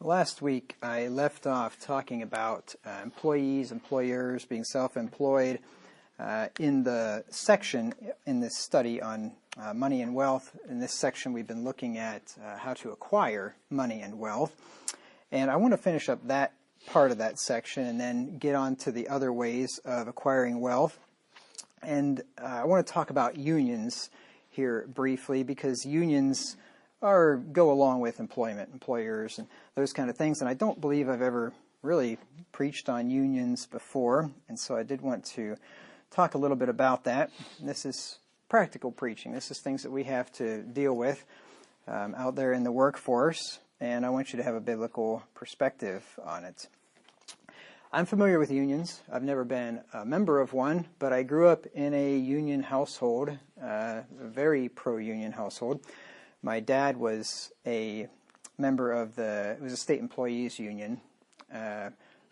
Last week I left off talking about employees, employers, being self-employed. In the section in this study on money and wealth, in this section we've been looking at how to acquire money and wealth. And I want to finish up that part of that section and then get on to the other ways of acquiring wealth. And I want to talk about unions here briefly, because unions go along with employment, employers, and those kind of things. And I don't believe I've ever really preached on unions before, and so I did want to talk a little bit about that. This is practical preaching. This is things that we have to deal with out there in the workforce, and I want you to have a biblical perspective on it. I'm familiar with unions. I've never been a member of one, but I grew up in a union household, a very pro-union household. My dad was a member of it was a state employees union. I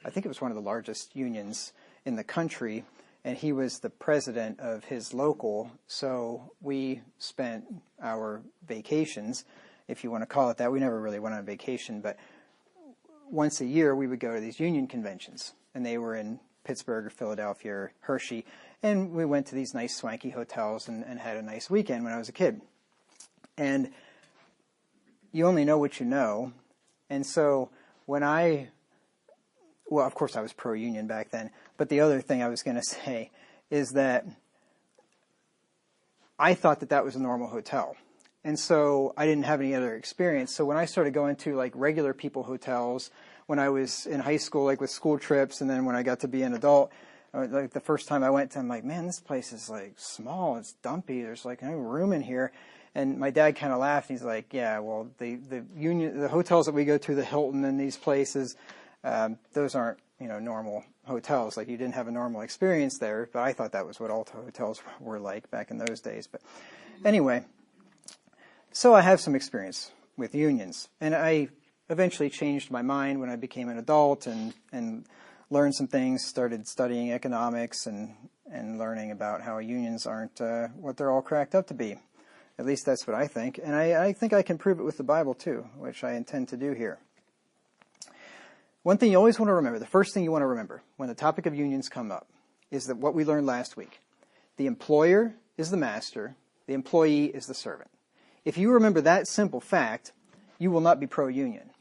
think it was one of the largest unions in the country, and he was the president of his local, so we spent our vacations, if you want to call it that. We never really went on vacation, but once a year we would go to these union conventions, and they were in Pittsburgh or Philadelphia or Hershey, and we went to these nice swanky hotels and had a nice weekend when I was a kid. And you only know what you know. And so when well, of course I was pro-union back then, but the other thing I was going to say is that I thought that that was a normal hotel. And so I didn't have any other experience. So when I started going to like regular people hotels, when I was in high school, like with school trips, and then when I got to be an adult, like the first time I went to, I'm like, man, this place is like small, it's dumpy, there's like no room in here. And my dad kind of laughed. He's like, yeah, well, the hotels that we go to, the Hilton and these places, those aren't, normal hotels. Like, you didn't have a normal experience there. But I thought that was what all hotels were like back in those days. But anyway, so I have some experience with unions. And I eventually changed my mind when I became an adult and learned some things, started studying economics and learning about how unions aren't what they're all cracked up to be. At least that's what I think. And I think I can prove it with the Bible too, which I intend to do here. One thing you always want to remember, the first thing you want to remember when the topic of unions come up, is that what we learned last week. The employer is the master, the employee is the servant. If you remember that simple fact, you will not be pro-union.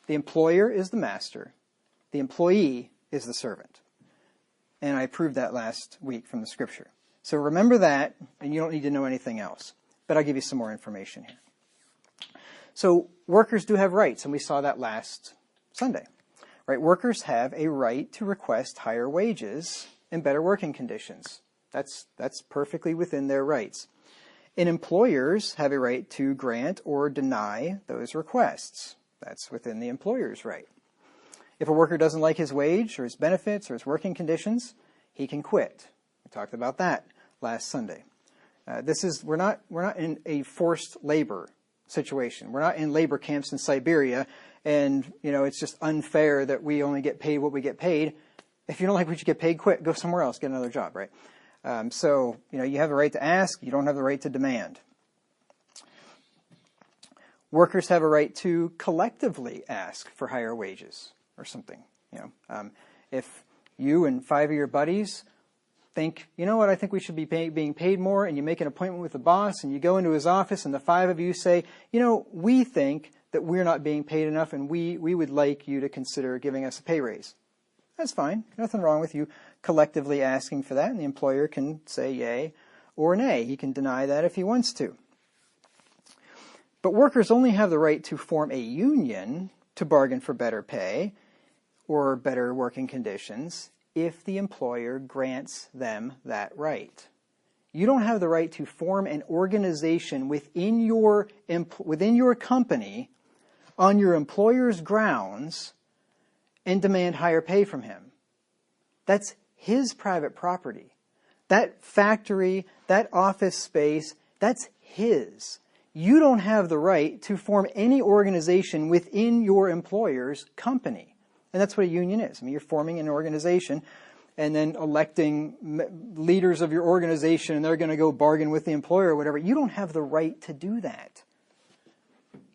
The employer is the master, the employee is the servant. And I proved that last week from the scripture. So remember that, and you don't need to know anything else. But I'll give you some more information here. So workers do have rights, and we saw that last Sunday. Right? Workers have a right to request higher wages and better working conditions. That's perfectly within their rights. And employers have a right to grant or deny those requests. That's within the employer's right. If a worker doesn't like his wage or his benefits or his working conditions, he can quit. We talked about that last Sunday. We're not in a forced labor situation. We're not in labor camps in Siberia, and it's just unfair that we only get paid what we get paid. If you don't like what you get paid, quit, go somewhere else, get another job, right? So you have the right to ask, you don't have the right to demand. Workers have a right to collectively ask for higher wages or something. If you and 5 of your buddies think, I think we should be being paid more, and you make an appointment with the boss, and you go into his office, and the 5 of you say, we think that we're not being paid enough, and we would like you to consider giving us a pay raise. That's fine. Nothing wrong with you collectively asking for that, and the employer can say yay or nay. He can deny that if he wants to. But workers only have the right to form a union to bargain for better pay or better working conditions if the employer grants them that right. You don't have the right to form an organization within your company on your employer's grounds and demand higher pay from him. That's his private property. That factory, that office space, that's his. You don't have the right to form any organization within your employer's company. And that's what a union is. You're forming an organization and then electing leaders of your organization, and they're going to go bargain with the employer or whatever. You don't have the right to do that.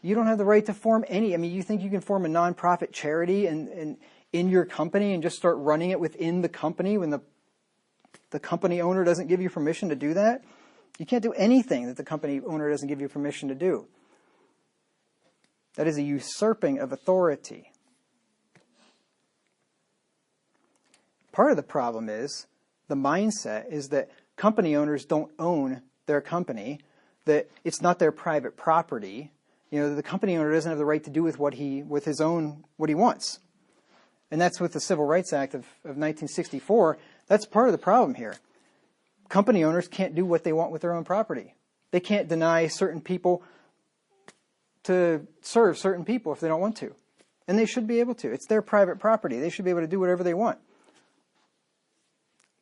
You don't have the right to form any. I mean, you think you can form a nonprofit charity and in your company and just start running it within the company when the company owner doesn't give you permission to do that? You can't do anything that the company owner doesn't give you permission to do. That is a usurping of authority. Part of the problem is, the mindset is that company owners don't own their company, that it's not their private property. You know, the company owner doesn't have the right to do what he wants. And that's with the Civil Rights Act of 1964. That's part of the problem here. Company owners can't do what they want with their own property. They can't deny certain people to serve certain people if they don't want to. And they should be able to. It's their private property. They should be able to do whatever they want.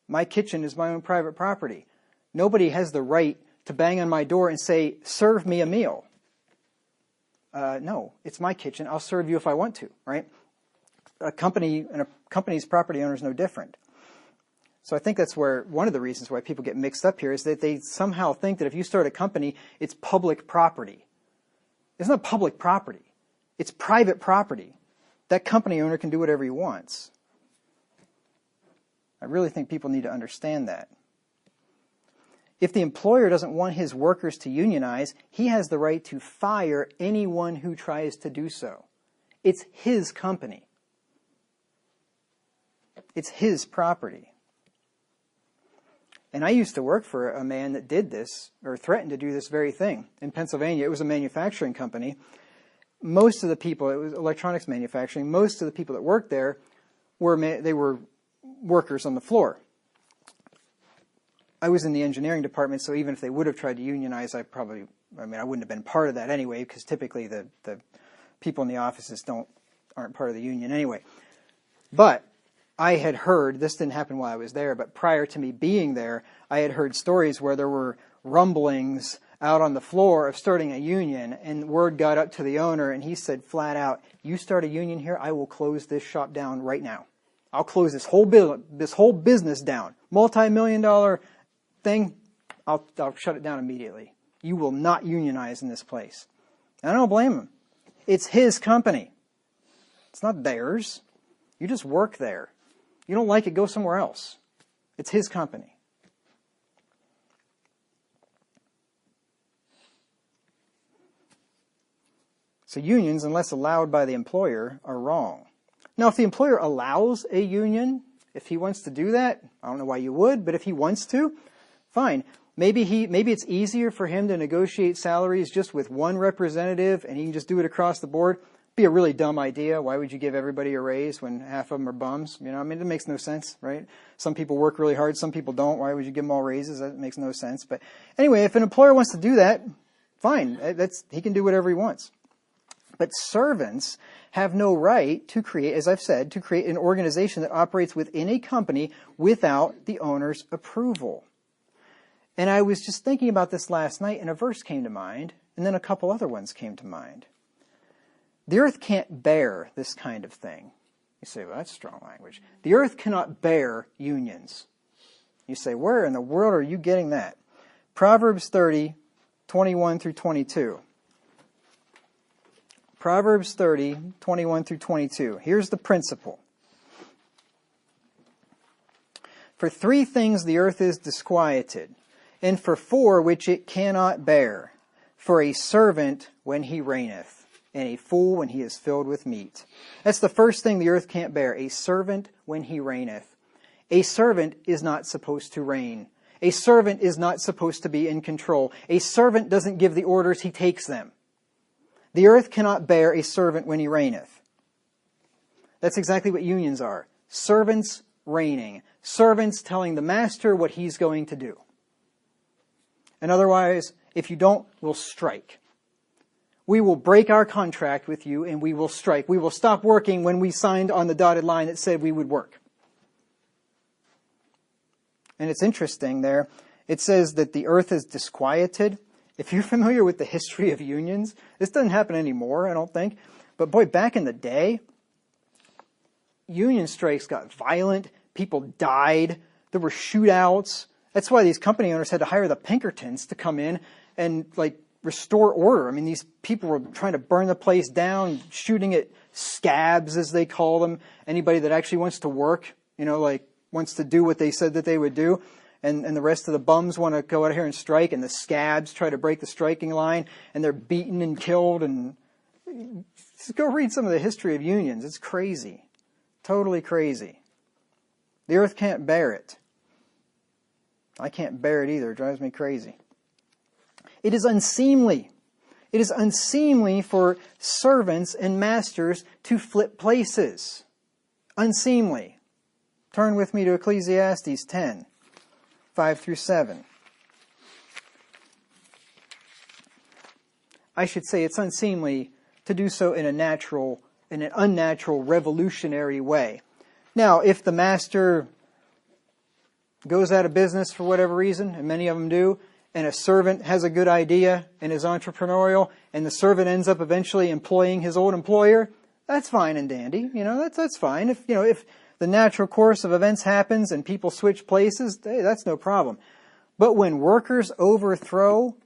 My kitchen is my own private property. Nobody has the right to bang on my door and say, serve me a meal. No, it's my kitchen. I'll serve you if I want to, right? A company's property owner is no different. So I think that's where one of the reasons why people get mixed up here is that they somehow think that if you start a company, it's public property. It's not public property. It's private property. That company owner can do whatever he wants. I really think people need to understand that. If the employer doesn't want his workers to unionize, he has the right to fire anyone who tries to do so. It's his company. It's his property. And I used to work for a man that did this, or threatened to do this very thing. In Pennsylvania, it was a manufacturing company. Most of the people, it was electronics manufacturing, most of the people that worked there were workers on the floor. I was in the engineering department, so even if they would have tried to unionize, I wouldn't have been part of that anyway, because typically the people in the offices aren't part of the union anyway. But I had heard, this didn't happen while I was there, but prior to me being there, I had heard stories where there were rumblings out on the floor of starting a union, and word got up to the owner, and he said flat out, you start a union here, I will close this shop down right now. I'll close this whole business down. Multi-million-dollar thing, I'll shut it down immediately. You will not unionize in this place. And I don't blame him. It's his company. It's not theirs. You just work there. You don't like it, go somewhere else. It's his company. So unions, unless allowed by the employer, are wrong. Now, if the employer allows a union, if he wants to do that, I don't know why you would, but if he wants to, fine. Maybe it's easier for him to negotiate salaries just with one representative and he can just do it across the board. Be a really dumb idea. Why would you give everybody a raise when half of them are bums? You know, I mean, it makes no sense, right? Some people work really hard, some people don't. Why would you give them all raises? That makes no sense. But anyway, if an employer wants to do that, fine. He can do whatever he wants. But servants have no right to create, as I've said, to create an organization that operates within a company without the owner's approval. And I was just thinking about this last night, and a verse came to mind, and then a couple other ones came to mind. The earth can't bear this kind of thing. You say, well, that's strong language. The earth cannot bear unions. You say, where in the world are you getting that? Proverbs 30, 21 through 22. Proverbs 30, 21 through 22. Here's the principle. For 3 things the earth is disquieted, and for 4 which it cannot bear. For a servant when he reigneth, and a fool when he is filled with meat. That's the first thing the earth can't bear, a servant when he reigneth. A servant is not supposed to reign. A servant is not supposed to be in control. A servant doesn't give the orders, he takes them. The earth cannot bear a servant when he reigneth. That's exactly what unions are. Servants reigning. Servants telling the master what he's going to do. And otherwise, if you don't, we'll strike. We will break our contract with you and we will strike. We will stop working when we signed on the dotted line that said we would work. And it's interesting there. It says that the earth is disquieted. If you're familiar with the history of unions, this doesn't happen anymore, I don't think. But boy, back in the day, union strikes got violent. People died. There were shootouts. That's why these company owners had to hire the Pinkertons to come in and restore order. I mean, these people were trying to burn the place down, shooting at scabs, as they call them. Anybody that actually wants to work, like wants to do what they said that they would do. And the rest of the bums want to go out here and strike, and the scabs try to break the striking line, and they're beaten and killed. And just go read some of the history of unions. It's crazy. Totally crazy. The earth can't bear it. I can't bear it either. It drives me crazy. It is unseemly. It is unseemly for servants and masters to flip places. Unseemly. Turn with me to Ecclesiastes 10, 5 through 7. I should say it's unseemly to do so in an unnatural, revolutionary way. Now, if the master goes out of business for whatever reason, and many of them do, and a servant has a good idea and is entrepreneurial, and the servant ends up eventually employing his old employer, that's fine and dandy. That's fine. If the natural course of events happens and people switch places, hey, that's no problem. But when workers overthrow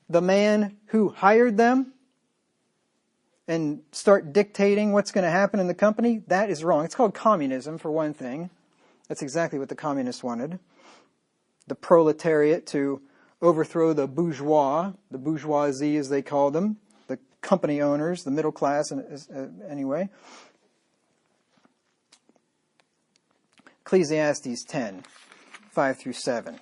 the man who hired them and start dictating what's going to happen in the company, that is wrong. It's called communism, for one thing. That's exactly what the communists wanted. The proletariat to overthrow the bourgeoisie as they call them, the company owners, the middle class anyway. Ecclesiastes 10, 5 through 7.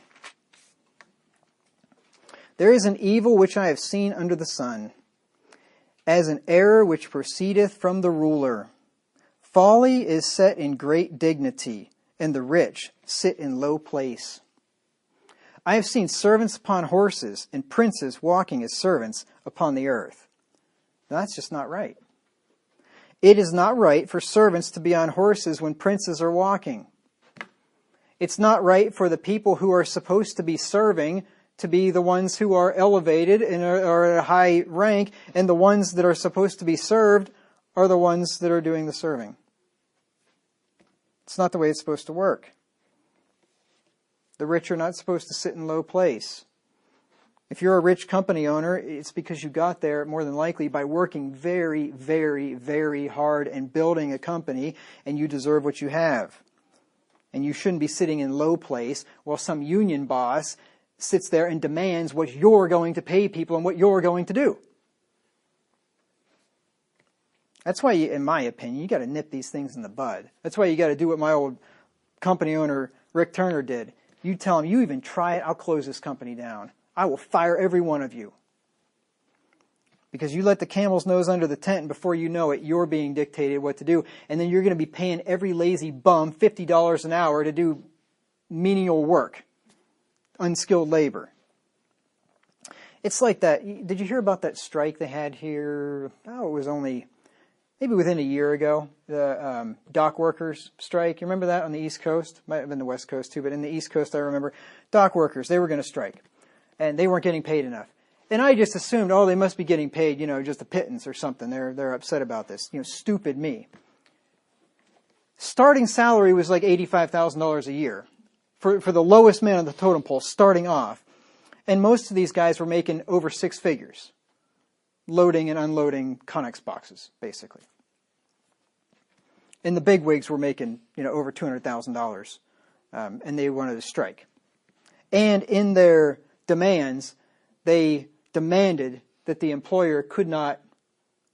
There is an evil which I have seen under the sun, as an error which proceedeth from the ruler. Folly is set in great dignity, and the rich sit in low place. I have seen servants upon horses, and princes walking as servants upon the earth. Now, that's just not right. It is not right for servants to be on horses when princes are walking. It's not right for the people who are supposed to be serving to be the ones who are elevated and are at a high rank, and the ones that are supposed to be served are the ones that are doing the serving. It's not the way it's supposed to work. The rich are not supposed to sit in low place. If you're a rich company owner, it's because you got there more than likely by working very, very, very hard and building a company, and you deserve what you have. And you shouldn't be sitting in low place while some union boss sits there and demands what you're going to pay people and what you're going to do. That's why, in my opinion, you got to nip these things in the bud. That's why you got to do what my old company owner, Rick Turner, did. You tell him, you even try it, I'll close this company down. I will fire every one of you. Because you let the camel's nose under the tent, and before you know it, you're being dictated what to do. And then you're going to be paying every lazy bum $50 an hour to do menial work. Unskilled labor. It's like that. Did you hear about that strike they had here? Oh, it was only maybe within a year ago. The dock workers strike. You remember that on the East Coast? Might have been the West Coast too, but in the East Coast I remember. Dock workers, they were going to strike. And they weren't getting paid enough. And I just assumed, they must be getting paid, just a pittance or something. They're upset about this. Stupid me. Starting salary was like $85,000 a year for the lowest man on the totem pole starting off. And most of these guys were making over six figures, loading and unloading Connex boxes, basically. And the bigwigs were making, over $200,000, and they wanted to strike. And in their demands, they demanded that the employer could not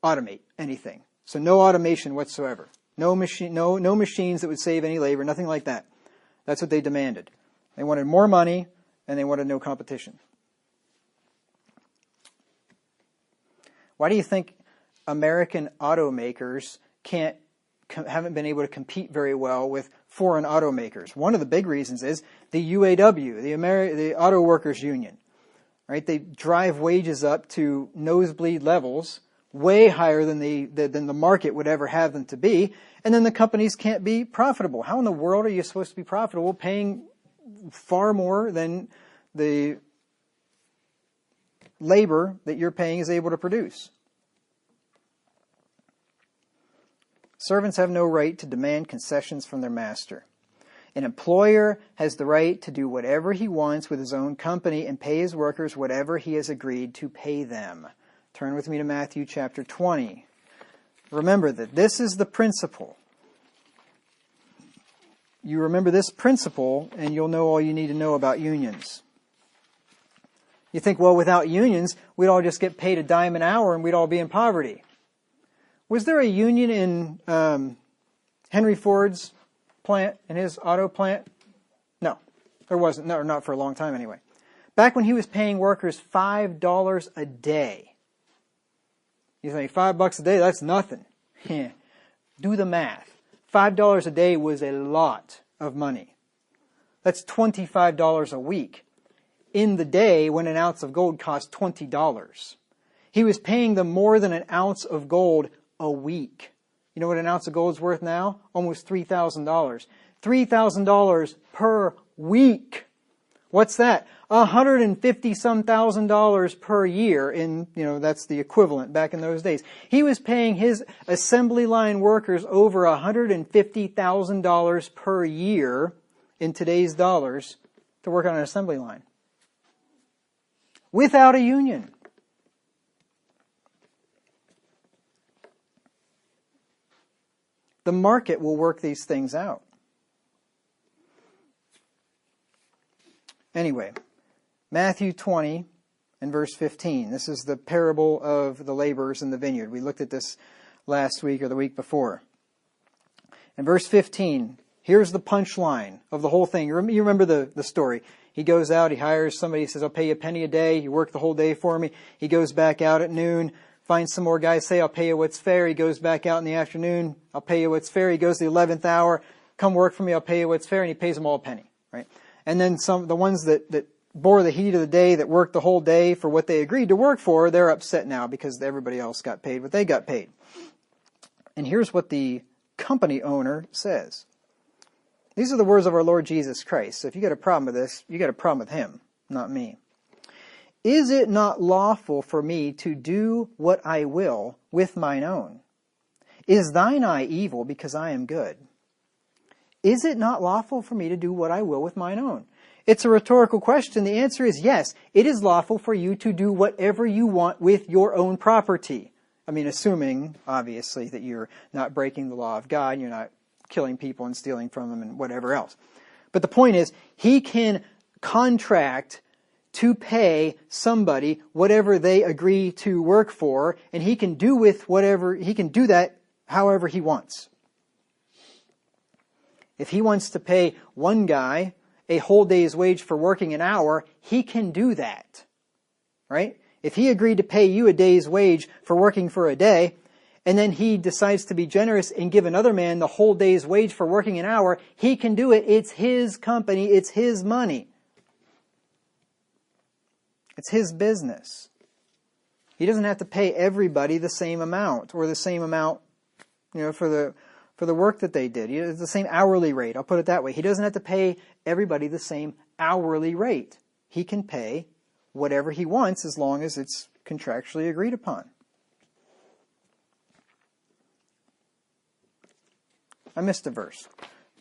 automate anything. So no automation whatsoever. No machines that would save any labor, nothing like that. That's what they demanded. They wanted more money, and they wanted no competition. Why do you think American automakers haven't been able to compete very well with foreign automakers? One of the big reasons is the UAW, the Auto Workers Union. Right? They drive wages up to nosebleed levels, way higher than the market would ever have them to be, and then the companies can't be profitable. How in the world are you supposed to be profitable paying far more than the labor that you're paying is able to produce? Servants have no right to demand concessions from their master. An employer has the right to do whatever he wants with his own company and pay his workers whatever he has agreed to pay them. Turn with me to Matthew chapter 20. Remember that this is the principle. You remember this principle, and you'll know all you need to know about unions. You think, well, without unions, we'd all just get paid a dime an hour and we'd all be in poverty. Was there a union in Henry Ford's plant, in his auto plant? No, there wasn't. No, not for a long time anyway. Back when he was paying workers $5 a day. You think $5 a day, that's nothing. Do the math. $5 a day was a lot of money. That's $25 a week. In the day when an ounce of gold cost $20. He was paying them more than an ounce of gold a week. You know what an ounce of gold is worth now? Almost $3,000. $3,000 per week. What's that? $150-some thousand per year in, that's the equivalent back in those days. He was paying his assembly line workers over $150,000 per year in today's dollars to work on an assembly line. Without a union. The market will work these things out. Anyway, Matthew 20 and verse 15. This is the parable of the laborers in the vineyard. We looked at this last week or the week before. In verse 15, here's the punchline of the whole thing. You remember the story. He goes out, he hires somebody, he says, I'll pay you a penny a day. You work the whole day for me. He goes back out at noon, finds some more guys, say, I'll pay you what's fair. He goes back out in the afternoon, I'll pay you what's fair. He goes to the 11th hour, come work for me, I'll pay you what's fair. And he pays them all a penny, right? And then the ones that bore the heat of the day, that worked the whole day for what they agreed to work for, they're upset now because everybody else got paid what they got paid. And here's what the company owner says. These are the words of our Lord Jesus Christ. So if you got a problem with this, you got a problem with him, not me. Is it not lawful for me to do what I will with mine own? Is thine eye evil because I am good? Is it not lawful for me to do what I will with mine own? It's a rhetorical question. The answer is yes. It is lawful for you to do whatever you want with your own property. I mean, assuming, obviously, that you're not breaking the law of God, and you're not killing people and stealing from them and whatever else. But the point is, he can contract to pay somebody whatever they agree to work for, and he can do that however he wants. If he wants to pay one guy a whole day's wage for working an hour, he can do that. Right? If he agreed to pay you a day's wage for working for a day, and then he decides to be generous and give another man the whole day's wage for working an hour, he can do it. It's his company. It's his money. It's his business. He doesn't have to pay everybody the same amount, or the same amount, for the work that they did. It's the same hourly rate. I'll put it that way. He doesn't have to pay everybody the same hourly rate. He can pay whatever he wants as long as it's contractually agreed upon. I missed a verse.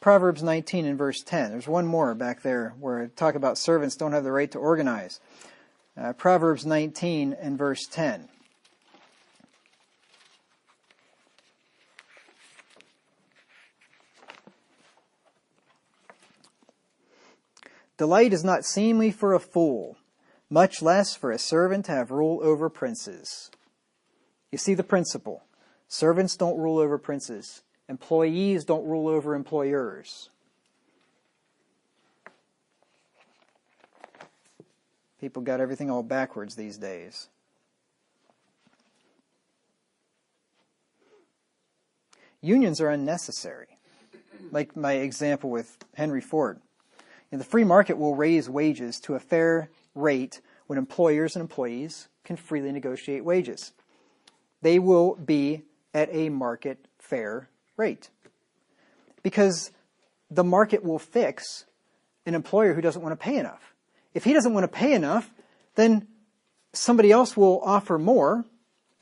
Proverbs 19 and verse 10. There's one more back there where I talk about servants don't have the right to organize. Proverbs 19 and verse 10. Delight is not seemly for a fool, much less for a servant to have rule over princes. You see the principle. Servants don't rule over princes. Employees don't rule over employers. People got everything all backwards these days. Unions are unnecessary. Like my example with Henry Ford. And the free market will raise wages to a fair rate when employers and employees can freely negotiate wages. They will be at a market fair rate. Because the market will fix an employer who doesn't want to pay enough. If he doesn't want to pay enough, then somebody else will offer more,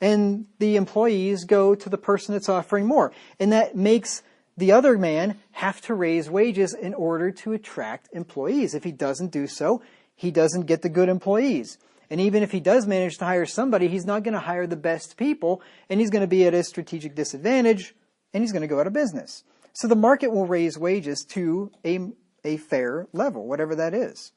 and the employees go to the person that's offering more. And that makes the other man have to raise wages in order to attract employees. If he doesn't do so, he doesn't get the good employees. And even if he does manage to hire somebody, he's not going to hire the best people, and he's going to be at a strategic disadvantage, and he's going to go out of business. So the market will raise wages to a fair level, whatever that is.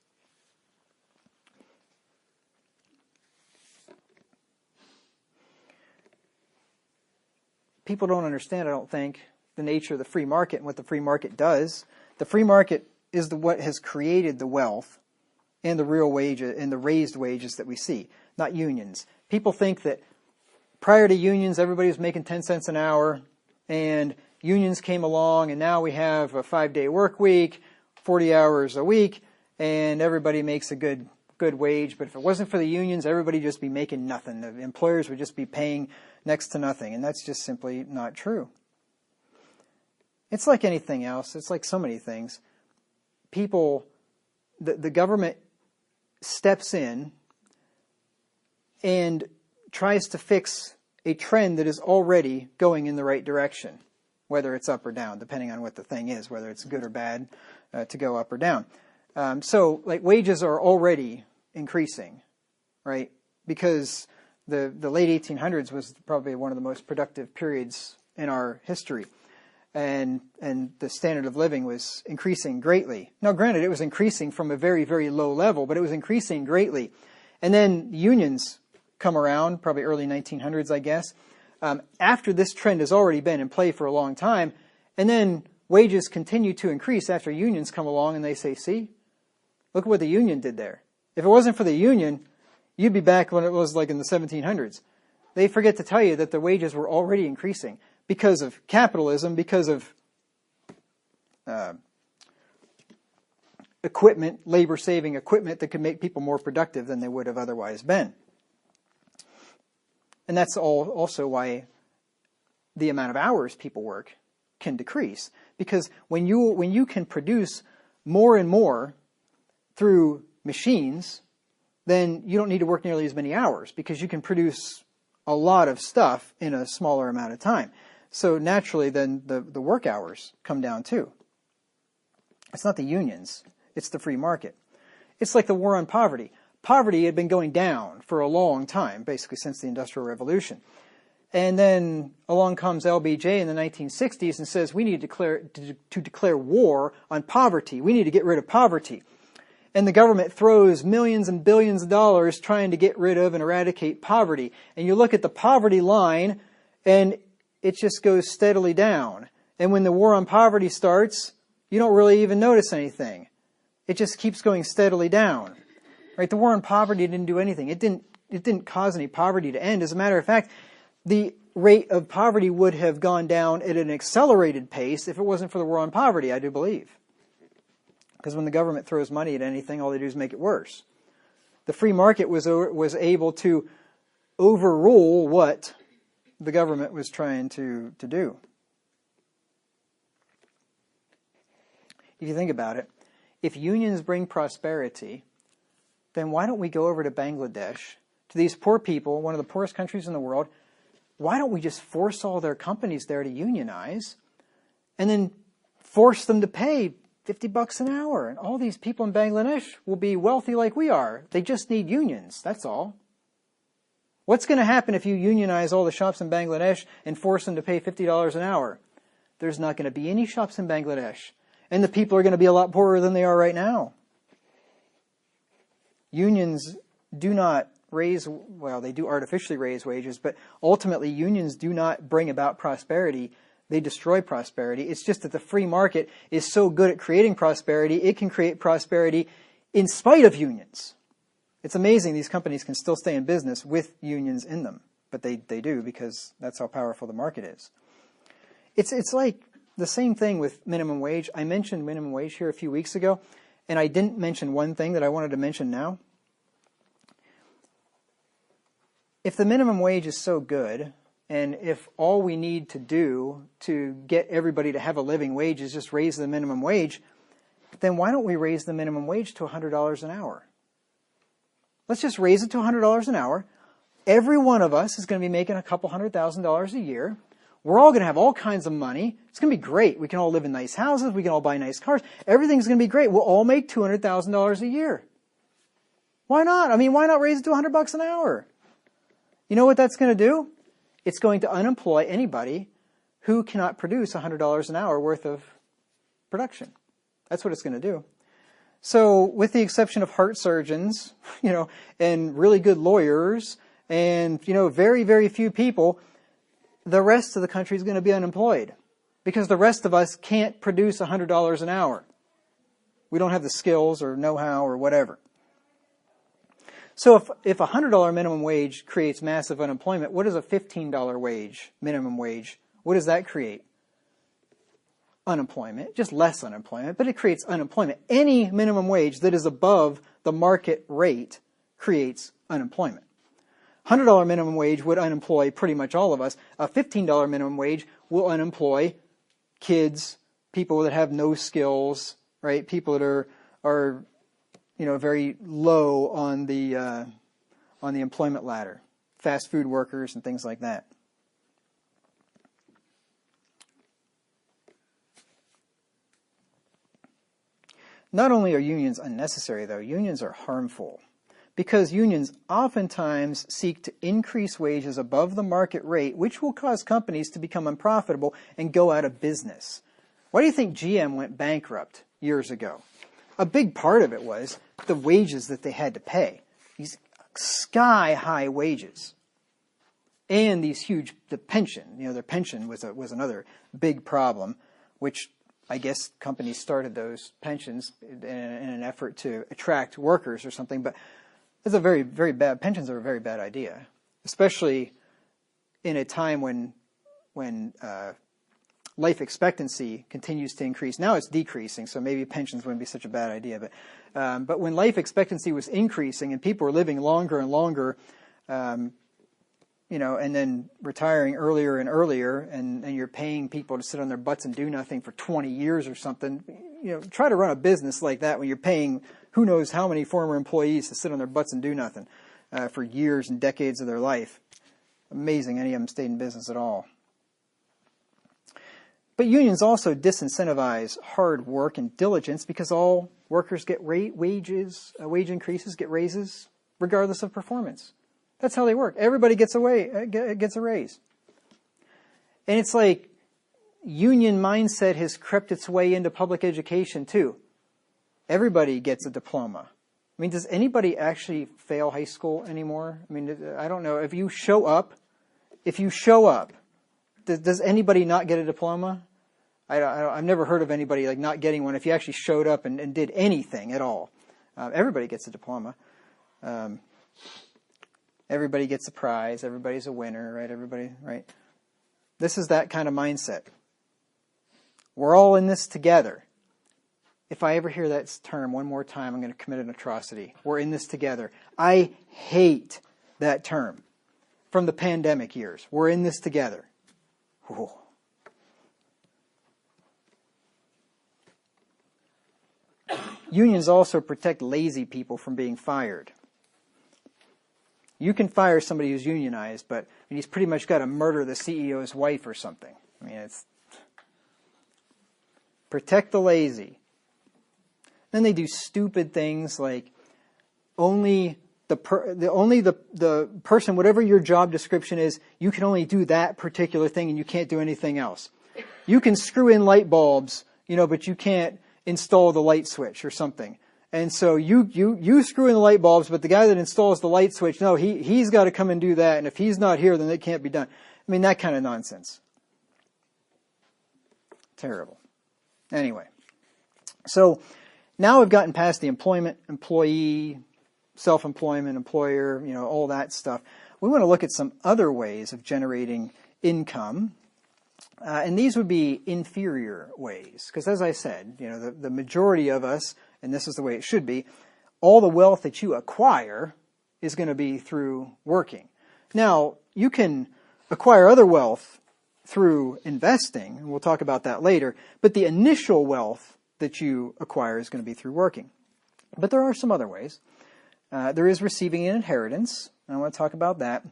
People don't understand, I don't think, the nature of the free market and what the free market does. The free market is what has created the wealth and the real wages and the raised wages that we see, not unions. People think that prior to unions, everybody was making 10 cents an hour, and unions came along, and now we have a 5-day work week, 40 hours a week, and everybody makes a good wage. But if it wasn't for the unions, everybody would just be making nothing. The employers would just be paying next to nothing, and that's just simply not true. It's like anything else. It's like so many things. The government steps in and tries to fix a trend that is already going in the right direction, whether it's up or down, depending on what the thing is, whether it's good or bad to go up or down. So like wages are already increasing, right? Because the late 1800s was probably one of the most productive periods in our history. And the standard of living was increasing greatly. Now, granted, it was increasing from a very, very low level, but it was increasing greatly. And then unions come around, probably early 1900s, I guess, after this trend has already been in play for a long time. And then wages continue to increase after unions come along and they say, see, look at what the union did there. If it wasn't for the union, you'd be back when it was like in the 1700s. They forget to tell you that the wages were already increasing because of capitalism, because of equipment, labor-saving equipment that could make people more productive than they would have otherwise been. And that's also why the amount of hours people work can decrease. Because when you can produce more and more through machines, then you don't need to work nearly as many hours because you can produce a lot of stuff in a smaller amount of time. So naturally, then the work hours come down too. It's not the unions, it's the free market. It's like the war on poverty. Poverty had been going down for a long time, basically since the Industrial Revolution. And then along comes LBJ in the 1960s and says we need to declare war on poverty. We need to get rid of poverty. And the government throws millions and billions of dollars trying to get rid of and eradicate poverty. And you look at the poverty line and it just goes steadily down. And when the war on poverty starts, you don't really even notice anything. It just keeps going steadily down. Right? The war on poverty didn't do anything. It didn't cause any poverty to end. As a matter of fact, the rate of poverty would have gone down at an accelerated pace if it wasn't for the war on poverty, I do believe. Because when the government throws money at anything, all they do is make it worse. The free market was able to overrule what the government was trying to do. If you think about it, if unions bring prosperity, then why don't we go over to Bangladesh, to these poor people, one of the poorest countries in the world, why don't we just force all their companies there to unionize and then force them to pay $50 an hour? And all these people in Bangladesh will be wealthy like we are. They just need unions, that's all. What's going to happen if you unionize all the shops in Bangladesh and force them to pay $50 an hour? There's not going to be any shops in Bangladesh. And the people are going to be a lot poorer than they are right now. Unions do not raise, well, they do artificially raise wages, but ultimately unions do not bring about prosperity. They destroy prosperity. It's just that the free market is so good at creating prosperity, it can create prosperity in spite of unions. It's amazing these companies can still stay in business with unions in them, but they do because that's how powerful the market is. It's like the same thing with minimum wage. I mentioned minimum wage here a few weeks ago, and I didn't mention one thing that I wanted to mention now. If the minimum wage is so good, and if all we need to do to get everybody to have a living wage is just raise the minimum wage, then why don't we raise the minimum wage to $100 an hour? Let's just raise it to $100 an hour. Every one of us is going to be making a couple $100,000 a year. We're all going to have all kinds of money. It's going to be great. We can all live in nice houses. We can all buy nice cars. Everything's going to be great. We'll all make $200,000 a year. Why not? I mean, why not raise it to $100 an hour? You know what that's going to do? It's going to unemploy anybody who cannot produce $100 an hour worth of production. That's what it's going to do. So with the exception of heart surgeons, and really good lawyers and, very, very few people, the rest of the country is going to be unemployed because the rest of us can't produce $100 an hour. We don't have the skills or know-how or whatever. So if a $100 minimum wage creates massive unemployment, what is a $15 wage, minimum wage? What does that create? Unemployment, just less unemployment, but it creates unemployment. Any minimum wage that is above the market rate creates unemployment. $100 minimum wage would unemploy pretty much all of us. A $15 minimum wage will unemploy kids, people that have no skills, right? People that are very low on the employment ladder, fast food workers and things like that. Not only are unions unnecessary, though, unions are harmful. Because unions oftentimes seek to increase wages above the market rate, which will cause companies to become unprofitable and go out of business. Why do you think GM went bankrupt years ago? A big part of it was the wages that they had to pay. These sky-high wages. And these the pension. Their pension was another big problem, which I guess companies started those pensions in an effort to attract workers or something, but it's a very, very bad, pensions are a very bad idea, especially in a time when life expectancy continues to increase. Now it's decreasing, so maybe pensions wouldn't be such a bad idea, but when life expectancy was increasing and people were living longer and longer, and then retiring earlier and earlier, and you're paying people to sit on their butts and do nothing for 20 years or something, try to run a business like that when you're paying who knows how many former employees to sit on their butts and do nothing for years and decades of their life. Amazing any of them stayed in business at all. But unions also disincentivize hard work and diligence because all workers get wage increases, get raises, regardless of performance. That's how they work. Everybody gets a raise. And it's like union mindset has crept its way into public education too. Everybody gets a diploma. I mean, does anybody actually fail high school anymore? I mean, I don't know. If you show up, does anybody not get a diploma? I've never heard of anybody like not getting one if you actually showed up and did anything at all. Everybody gets a diploma. Everybody gets a prize. Everybody's a winner, right? Right? This is that kind of mindset. We're all in this together. If I ever hear that term one more time, I'm going to commit an atrocity. We're in this together. I hate that term from the pandemic years. We're in this together. Ooh. Unions also protect lazy people from being fired. You can fire somebody who's unionized, but he's pretty much got to murder the CEO's wife or something. I mean, it's protect the lazy. Then they do stupid things like only the person, whatever your job description is, you can only do that particular thing and you can't do anything else. You can screw in light bulbs, but you can't install the light switch or something. And so you screw in the light bulbs, but the guy that installs the light switch, no, he's got to come and do that. And if he's not here, then it can't be done. I mean, that kind of nonsense. Terrible. Anyway, so now we've gotten past the employment, employee, self-employment, employer, all that stuff. We want to look at some other ways of generating income. And these would be inferior ways. Because as I said, the majority of us, and this is the way it should be, all the wealth that you acquire is going to be through working. Now, you can acquire other wealth through investing, and we'll talk about that later, but the initial wealth that you acquire is going to be through working. But there are some other ways. There is receiving an inheritance, and I want to talk about that.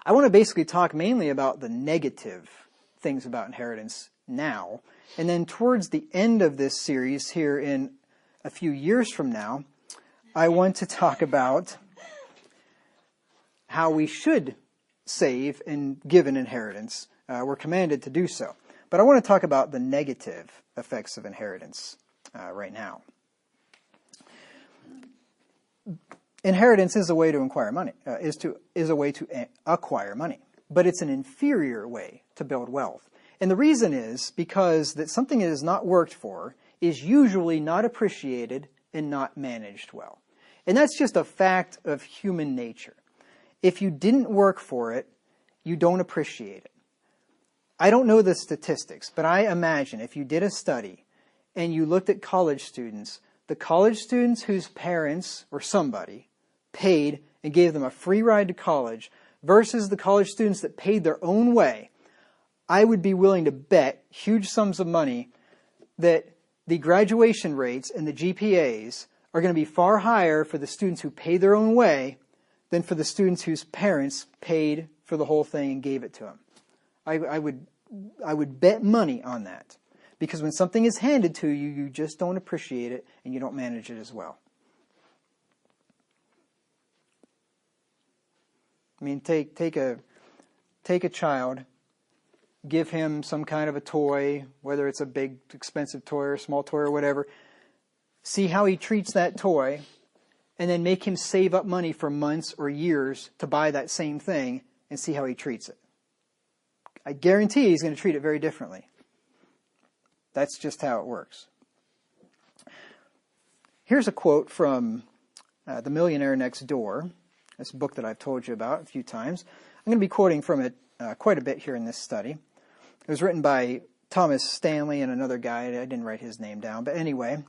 I want to basically talk mainly about the negative things about inheritance now. And then towards the end of this series here in a few years from now, I want to talk about how we should save and give an inheritance. We're commanded to do so. But I want to talk about the negative effects of inheritance right now. Inheritance is a way to acquire money, is a way to acquire money, but it's an inferior way to build wealth. And the reason is because that something that is not worked for is usually not appreciated and not managed well. And that's just a fact of human nature. If you didn't work for it, you don't appreciate it. I don't know the statistics, but I imagine if you did a study and you looked at college students, the college students whose parents or somebody paid and gave them a free ride to college versus the college students that paid their own way, I would be willing to bet huge sums of money that the graduation rates and the GPAs are going to be far higher for the students who paid their own way than for the students whose parents paid for the whole thing and gave it to them. I would bet money on that. Because when something is handed to you, you just don't appreciate it and you don't manage it as well. I mean, take a child, give him some kind of a toy, whether it's a big expensive toy or a small toy or whatever. See how he treats that toy, and then make him save up money for months or years to buy that same thing and see how he treats it. I guarantee he's going to treat it very differently. That's just how it works. Here's a quote from The Millionaire Next Door. This book that I've told you about a few times. I'm going to be quoting from it quite a bit here in this study. It was written by Thomas Stanley and another guy. I didn't write his name down. But anyway,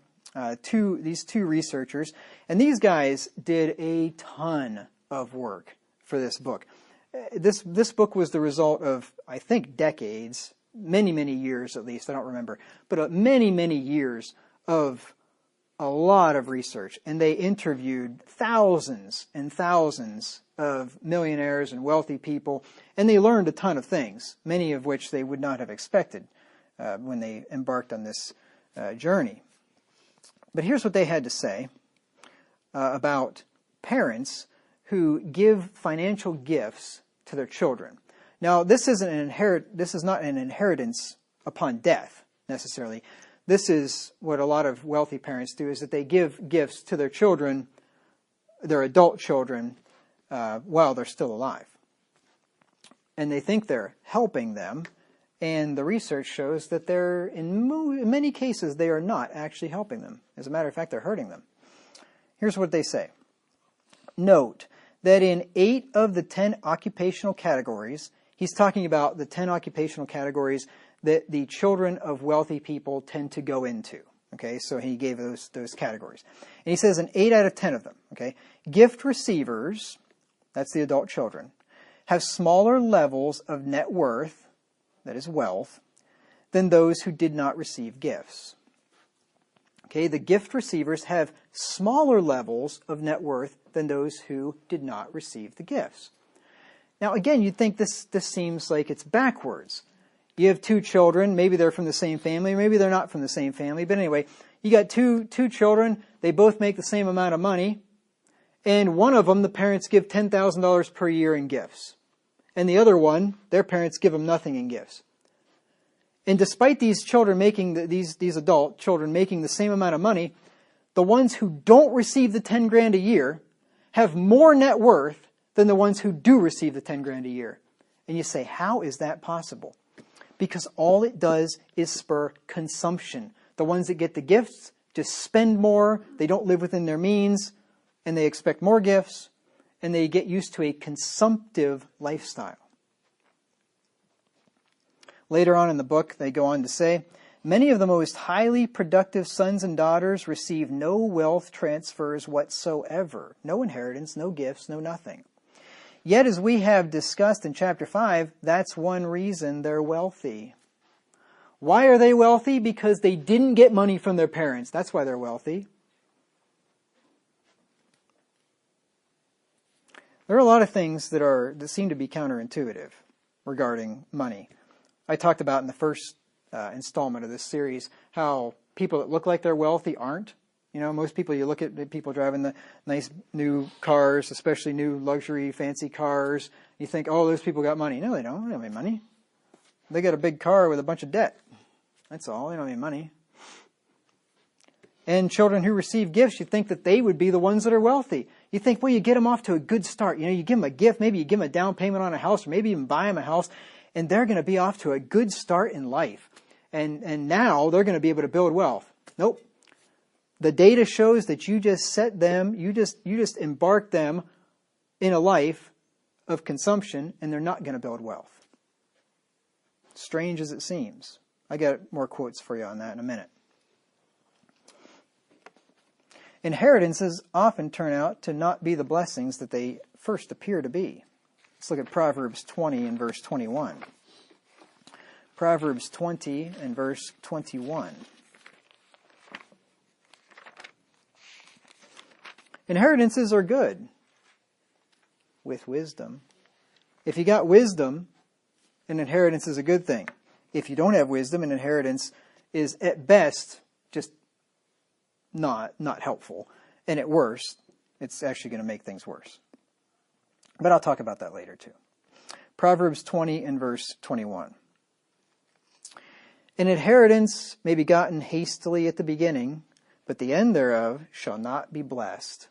these two researchers. And these guys did a ton of work for this book. This book was the result of, I think, decades, many years at least, I don't remember, but many years of a lot of research. And they interviewed thousands and thousands of millionaires and wealthy people, and they learned a ton of things, many of which they would not have expected when they embarked on this journey. But here's what they had to say about parents who give financial gifts to their children. Now, this is not an inheritance upon death, necessarily. This is what a lot of wealthy parents do, is that they give gifts to their children, their adult children, while they're still alive. And they think they're helping them, and the research shows that in many cases, they are not actually helping them. As a matter of fact, they're hurting them. Here's what they say. Note that in 8 of the 10 occupational categories, he's talking about the 10 occupational categories that the children of wealthy people tend to go into. Okay, so he gave those categories. And he says in 8 out of 10 of them, okay, gift receivers, that's the adult children, have smaller levels of net worth, that is wealth, than those who did not receive gifts. Okay, the gift receivers have smaller levels of net worth than those who did not receive the gifts. Now, again, you'd think this seems like it's backwards. You have 2 children, maybe they're from the same family, maybe they're not from the same family, but anyway, you got two children, they both make the same amount of money, and one of them, the parents give $10,000 per year in gifts. And the other one, their parents give them nothing in gifts. And despite these children these adult children making the same amount of money, the ones who don't receive the 10 grand a year have more net worth than the ones who do receive the 10 grand a year. And you say, how is that possible? Because all it does is spur consumption. The ones that get the gifts just spend more, they don't live within their means, and they expect more gifts, and they get used to a consumptive lifestyle. Later on in the book, they go on to say, many of the most highly productive sons and daughters receive no wealth transfers whatsoever. No inheritance, no gifts, no nothing. Yet, as we have discussed in chapter 5, that's one reason they're wealthy. Why are they wealthy? Because they didn't get money from their parents. That's why they're wealthy. There are a lot of things that seem to be counterintuitive regarding money. I talked about in the first installment of this series how people that look like they're wealthy aren't. You know, most people, you look at people driving the nice new cars, especially new luxury fancy cars, you think, oh, those people got money. No, they don't. They don't have any money. They got a big car with a bunch of debt. That's all. They don't have any money. And children who receive gifts, you think that they would be the ones that are wealthy. You think, well, you get them off to a good start. You know, you give them a gift, maybe you give them a down payment on a house, or maybe even buy them a house, and they're going to be off to a good start in life. And now they're going to be able to build wealth. Nope. The data shows that you just set them, you just embark them in a life of consumption, and they're not going to build wealth. Strange as it seems. I got more quotes for you on that in a minute. Inheritances often turn out to not be the blessings that they first appear to be. Let's look at Proverbs 20 and verse 21. Proverbs 20 and verse 21. Inheritances are good with wisdom. If you got wisdom, an inheritance is a good thing. If you don't have wisdom, an inheritance is at best just not helpful. And at worst, it's actually going to make things worse. But I'll talk about that later too. Proverbs 20 and verse 21. An inheritance may be gotten hastily at the beginning, but the end thereof shall not be blessed.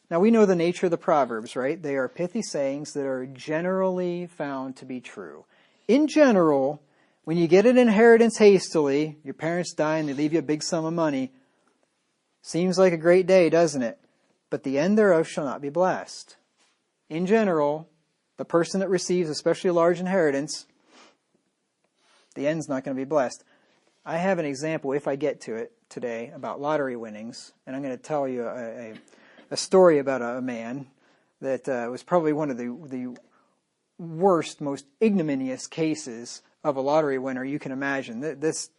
Now we know the nature of the Proverbs, right? They are pithy sayings that are generally found to be true. In general, when you get an inheritance hastily, your parents die and they leave you a big sum of money, seems like a great day, doesn't it? But the end thereof shall not be blessed. In general, the person that receives especially a large inheritance, the end's not going to be blessed. I have an example, if I get to it today, about lottery winnings, and I'm going to tell you a story about a man that was probably one of the worst, most ignominious cases of a lottery winner you can imagine. This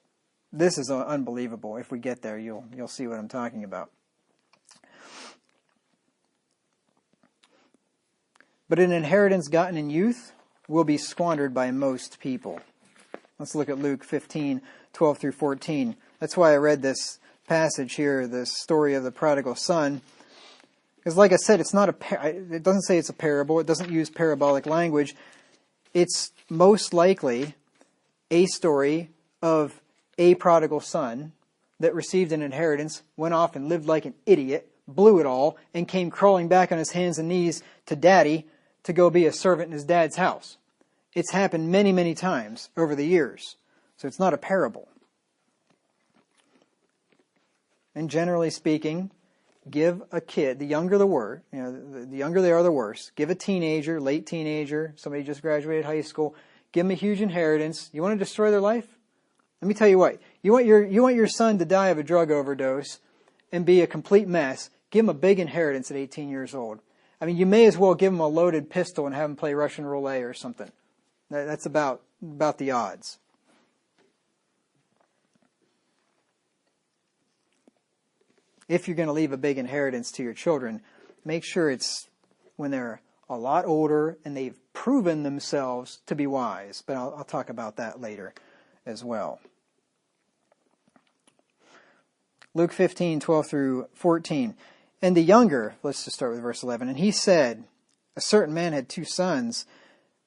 is unbelievable. If we get there, you'll see what I'm talking about. But an inheritance gotten in youth will be squandered by most people. Let's look at Luke 15, 12 through 14. That's why I read this passage here, this story of the prodigal son. Because like I said, it doesn't say it's a parable. It doesn't use parabolic language. It's most likely a story of a prodigal son that received an inheritance, went off and lived like an idiot, blew it all, and came crawling back on his hands and knees to daddy to go be a servant in his dad's house. It's happened many, many times over the years. So it's not a parable. And generally speaking, give a kid, the younger the worse, the younger they are, the worse. Give a teenager, late teenager, somebody just graduated high school, give them a huge inheritance. You want to destroy their life? Let me tell you what. You want your son to die of a drug overdose and be a complete mess. Give him a big inheritance at 18 years old. I mean, you may as well give him a loaded pistol and have him play Russian roulette or something. That's about the odds. If you're going to leave a big inheritance to your children, make sure it's when they're a lot older and they've proven themselves to be wise. But I'll talk about that later as well. Luke 15, 12 through 14. And the younger, let's just start with verse 11. And he said, a certain man had 2 sons,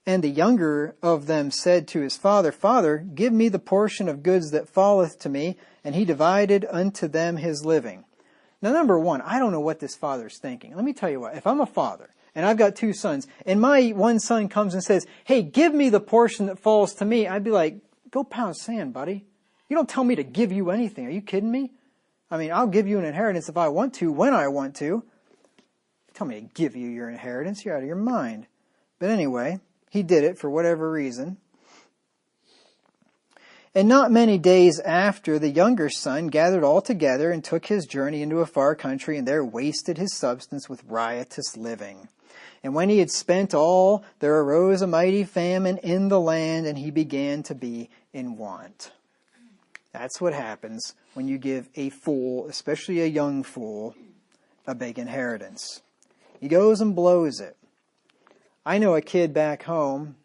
and the younger of them said to his father, Father, give me the portion of goods that falleth to me. And he divided unto them his living. Now, number one, I don't know what this father's thinking. Let me tell you what, if I'm a father, and I've got 2 sons, and my one son comes and says, hey, give me the portion that falls to me, I'd be like, go pound sand, buddy. You don't tell me to give you anything. Are you kidding me? I mean, I'll give you an inheritance if I want to, when I want to. Tell me to give you your inheritance. You're out of your mind. But anyway, he did it for whatever reason. And not many days after, the younger son gathered all together and took his journey into a far country, and there wasted his substance with riotous living. And when he had spent all, there arose a mighty famine in the land, and he began to be in want. That's what happens when you give a fool, especially a young fool, a big inheritance. He goes and blows it. I know a kid back home,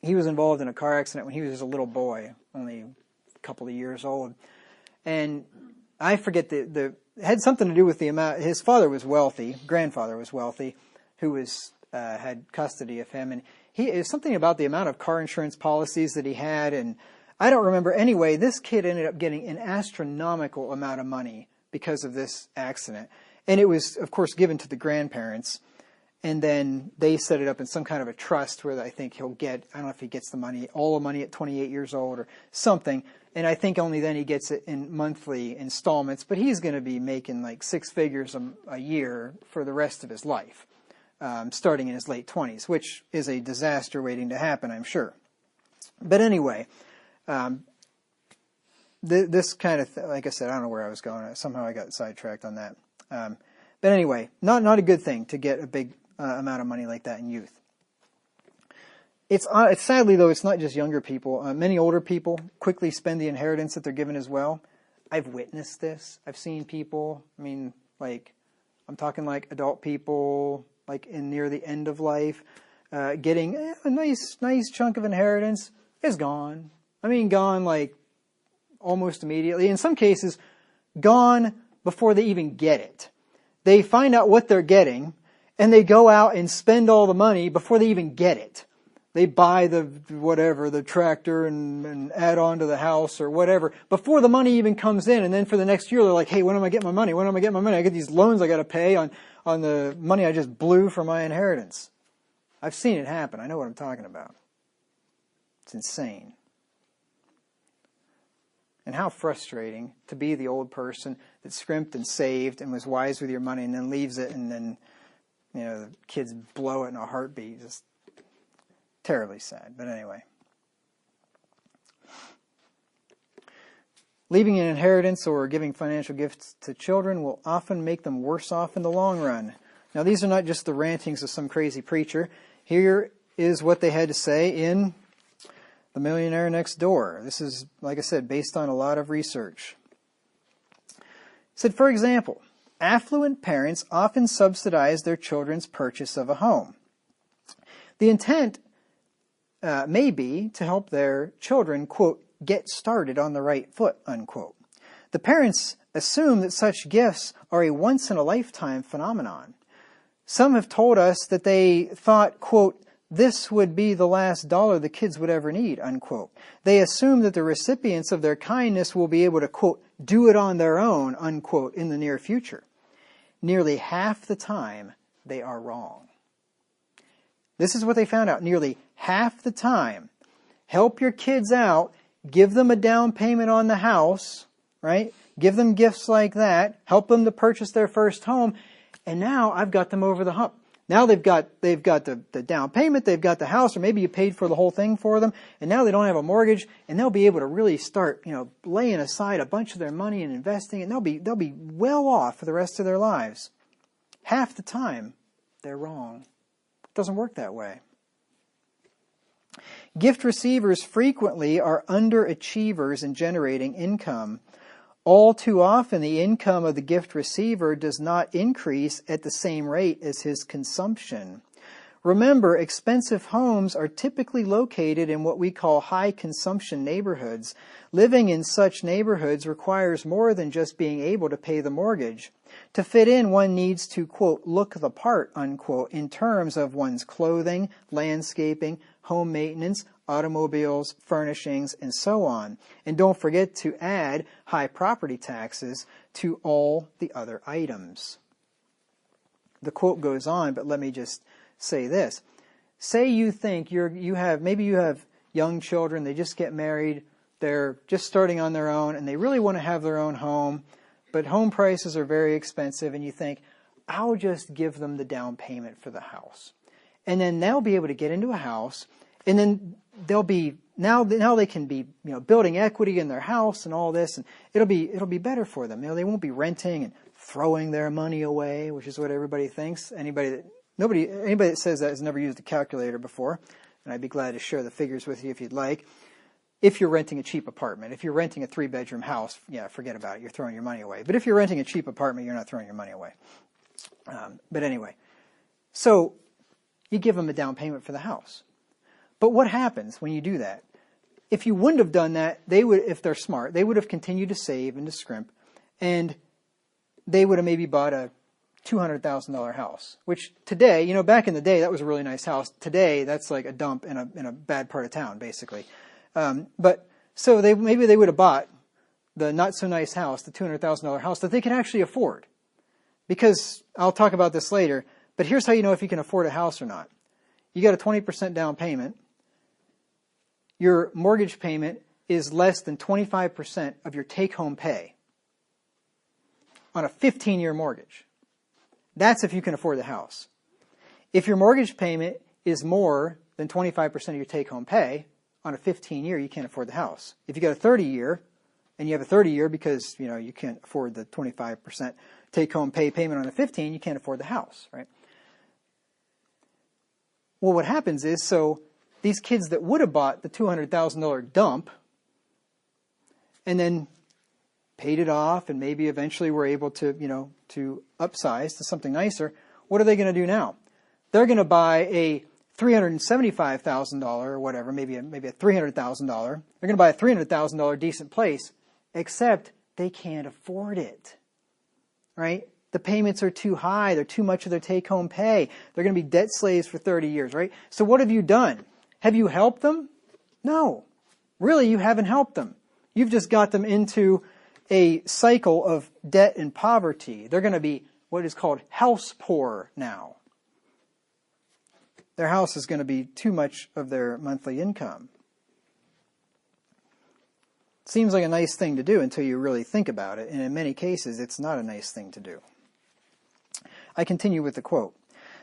he was involved in a car accident when he was just a little boy, only a couple of years old. And I forget it had something to do with the amount. His father was wealthy, grandfather was wealthy, who had custody of him, and it was something about the amount of car insurance policies that he had, and I don't remember. Anyway, this kid ended up getting an astronomical amount of money because of this accident, and it was, of course, given to the grandparents, and then they set it up in some kind of a trust where I think he'll get, I don't know if he gets the money, all the money at 28 years old or something. And I think only then he gets it in monthly installments, but he's going to be making like six figures a year for the rest of his life, starting in his late 20s, which is a disaster waiting to happen, I'm sure. But anyway, this kind of, like I said, I don't know where I was going. Somehow I got sidetracked on that. But anyway, not a good thing to get a big amount of money like that in youth. It's sadly, though, it's not just younger people. Many older people quickly spend the inheritance that they're given as well. I've witnessed this. I've seen people, I mean, like, I'm talking like adult people, like near the end of life, getting a nice chunk of inheritance is gone. I mean, gone like almost immediately. In some cases, gone before they even get it. They find out what they're getting, and they go out and spend all the money before they even get it. They buy the tractor and add on to the house or whatever before the money even comes in. And then for the next year, they're like, hey, when am I getting my money? When am I getting my money? I get these loans I got to pay on the money I just blew for my inheritance. I've seen it happen. I know what I'm talking about. It's insane. And how frustrating to be the old person that scrimped and saved and was wise with your money and then leaves it, and then, the kids blow it in a heartbeat. Just terribly sad, but anyway. Leaving an inheritance or giving financial gifts to children will often make them worse off in the long run. Now, these are not just the rantings of some crazy preacher. Here is what they had to say in The Millionaire Next Door. This is, like I said, based on a lot of research. It said, for example, affluent parents often subsidize their children's purchase of a home. The intent may be to help their children, quote, get started on the right foot, unquote. The parents assume that such gifts are a once-in-a-lifetime phenomenon. Some have told us that they thought, quote, this would be the last dollar the kids would ever need, unquote. They assume that the recipients of their kindness will be able to, quote, do it on their own, unquote, in the near future. Nearly half the time, they are wrong. This is what they found out. Nearly half the time, help your kids out, give them a down payment on the house, right? Give them gifts like that, help them to purchase their first home, and now I've got them over the hump. Now they've got the down payment, they've got the house, or maybe you paid for the whole thing for them, and now they don't have a mortgage, and they'll be able to really start, laying aside a bunch of their money and investing, and they'll be well off for the rest of their lives. Half the time, they're wrong. It doesn't work that way. Gift receivers frequently are underachievers in generating income. All too often, the income of the gift receiver does not increase at the same rate as his consumption. Remember, expensive homes are typically located in what we call high consumption neighborhoods. Living in such neighborhoods requires more than just being able to pay the mortgage. To fit in, one needs to, quote, look the part, unquote, in terms of one's clothing, landscaping, home maintenance, automobiles, furnishings, and so on. And don't forget to add high property taxes to all the other items. The quote goes on, but let me just say this. Say you think you have young children, they just get married, they're just starting on their own, and they really want to have their own home, but home prices are very expensive, and you think, I'll just give them the down payment for the house. And then they'll be able to get into a house, and then they'll be, now they can be, building equity in their house and all this, and it'll be better for them. They won't be renting and throwing their money away, which is what everybody thinks. Anybody that says that has never used a calculator before, and I'd be glad to share the figures with you if you'd like. If you're renting a cheap apartment, if you're renting a 3-bedroom house, forget about it. You're throwing your money away. But if you're renting a cheap apartment, you're not throwing your money away. But anyway, So you give them a down payment for the house. But what happens when you do that? If you wouldn't have done that, they would, if they're smart, they would have continued to save and to scrimp, and they would have maybe bought a $200,000 house, which today, you know, back in the day, that was a really nice house. Today, that's like a dump in a bad part of town, basically. But so maybe they would have bought the not so nice house, the $200,000 house that they could actually afford. Because I'll talk about this later, but here's how you know if you can afford a house or not. You got a 20% down payment. Your mortgage payment is less than 25% of your take-home pay on a 15-year mortgage. That's if you can afford the house. If your mortgage payment is more than 25% of your take-home pay on a 15-year, you can't afford the house. If you got a 30-year, and you have a 30-year because, you know, you can't afford the 25% take-home pay payment on a 15, you can't afford the house, right? Well, what happens is, so these kids that would have bought the $200,000 dump and then paid it off and maybe eventually were able to, you know, to upsize to something nicer, what are they going to do now? They're going to buy a $375,000 or whatever, maybe a $300,000. They're going to buy a $300,000 decent place, except they can't afford it, right? The payments are too high. They're too much of their take-home pay. They're going to be debt slaves for 30 years, right? So what have you done? Have you helped them? No. Really, you haven't helped them. You've just got them into a cycle of debt and poverty. They're going to be what is called house poor now. Their house is going to be too much of their monthly income. Seems like a nice thing to do until you really think about it, and in many cases, it's not a nice thing to do. I continue with the quote.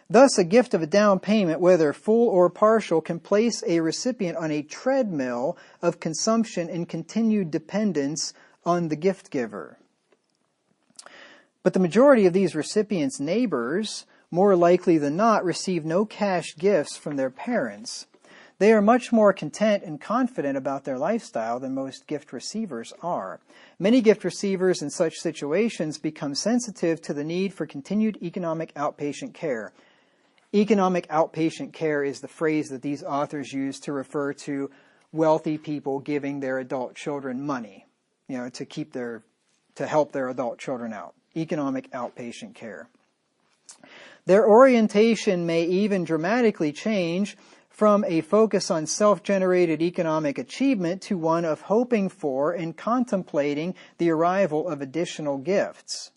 Thus, a gift of a down payment, whether full or partial, can place a recipient on a treadmill of consumption and continued dependence on the gift giver. But the majority of these recipients' neighbors, more likely than not, receive no cash gifts from their parents. They are much more content and confident about their lifestyle than most gift receivers are. Many gift receivers in such situations become sensitive to the need for continued economic outpatient care. Economic outpatient care is the phrase that these authors use to refer to wealthy people giving their adult children money, you know, to help their adult children out. Economic outpatient care. Their orientation may even dramatically change from a focus on self-generated economic achievement to one of hoping for and contemplating the arrival of additional gifts.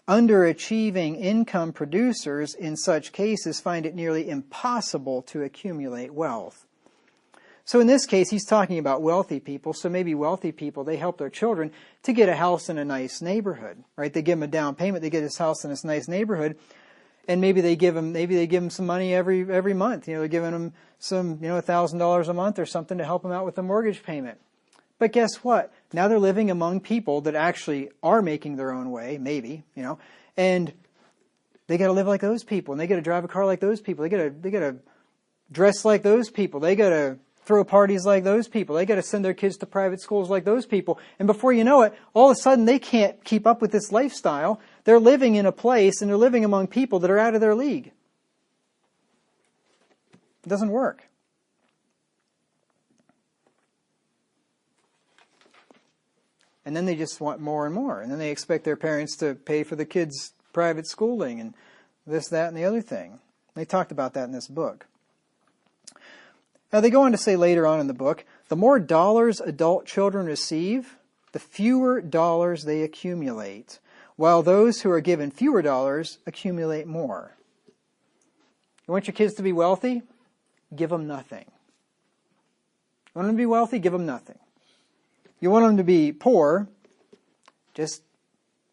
Underachieving income producers in such cases find it nearly impossible to accumulate wealth. So in this case, he's talking about wealthy people. So maybe wealthy people, they help their children to get a house in a nice neighborhood, right? They give them a down payment, they get this house in this nice neighborhood. And maybe they give them some money every month. You know, they're giving them some, you know, $1,000 a month or something to help them out with the mortgage payment. But guess what? Now they're living among people that actually are making their own way, maybe, you know, and they got to live like those people, and they got to drive a car like those people. They got to dress like those people. They got to throw parties like those people. They got to send their kids to private schools like those people. And before you know it, all of a sudden they can't keep up with this lifestyle. They're living in a place and they're living among people that are out of their league. It doesn't work. And then they just want more and more. And then they expect their parents to pay for the kids' private schooling and this, that, and the other thing. They talked about that in this book. Now they go on to say later on in the book, the more dollars adult children receive, the fewer dollars they accumulate, while those who are given fewer dollars accumulate more. You want your kids to be wealthy? Give them nothing. You want them to be wealthy? Give them nothing. You want them to be poor? Just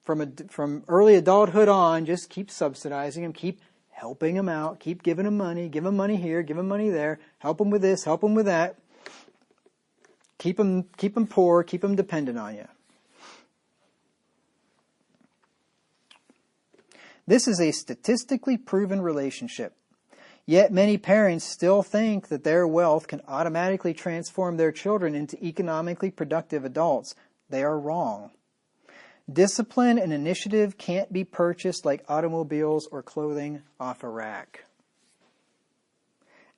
from early adulthood on, just keep subsidizing them, keep helping them out, keep giving them money, give them money here, give them money there, help them with this, help them with that. Keep them poor, keep them dependent on you. This is a statistically proven relationship. Yet many parents still think that their wealth can automatically transform their children into economically productive adults. They are wrong. Discipline and initiative can't be purchased like automobiles or clothing off a rack.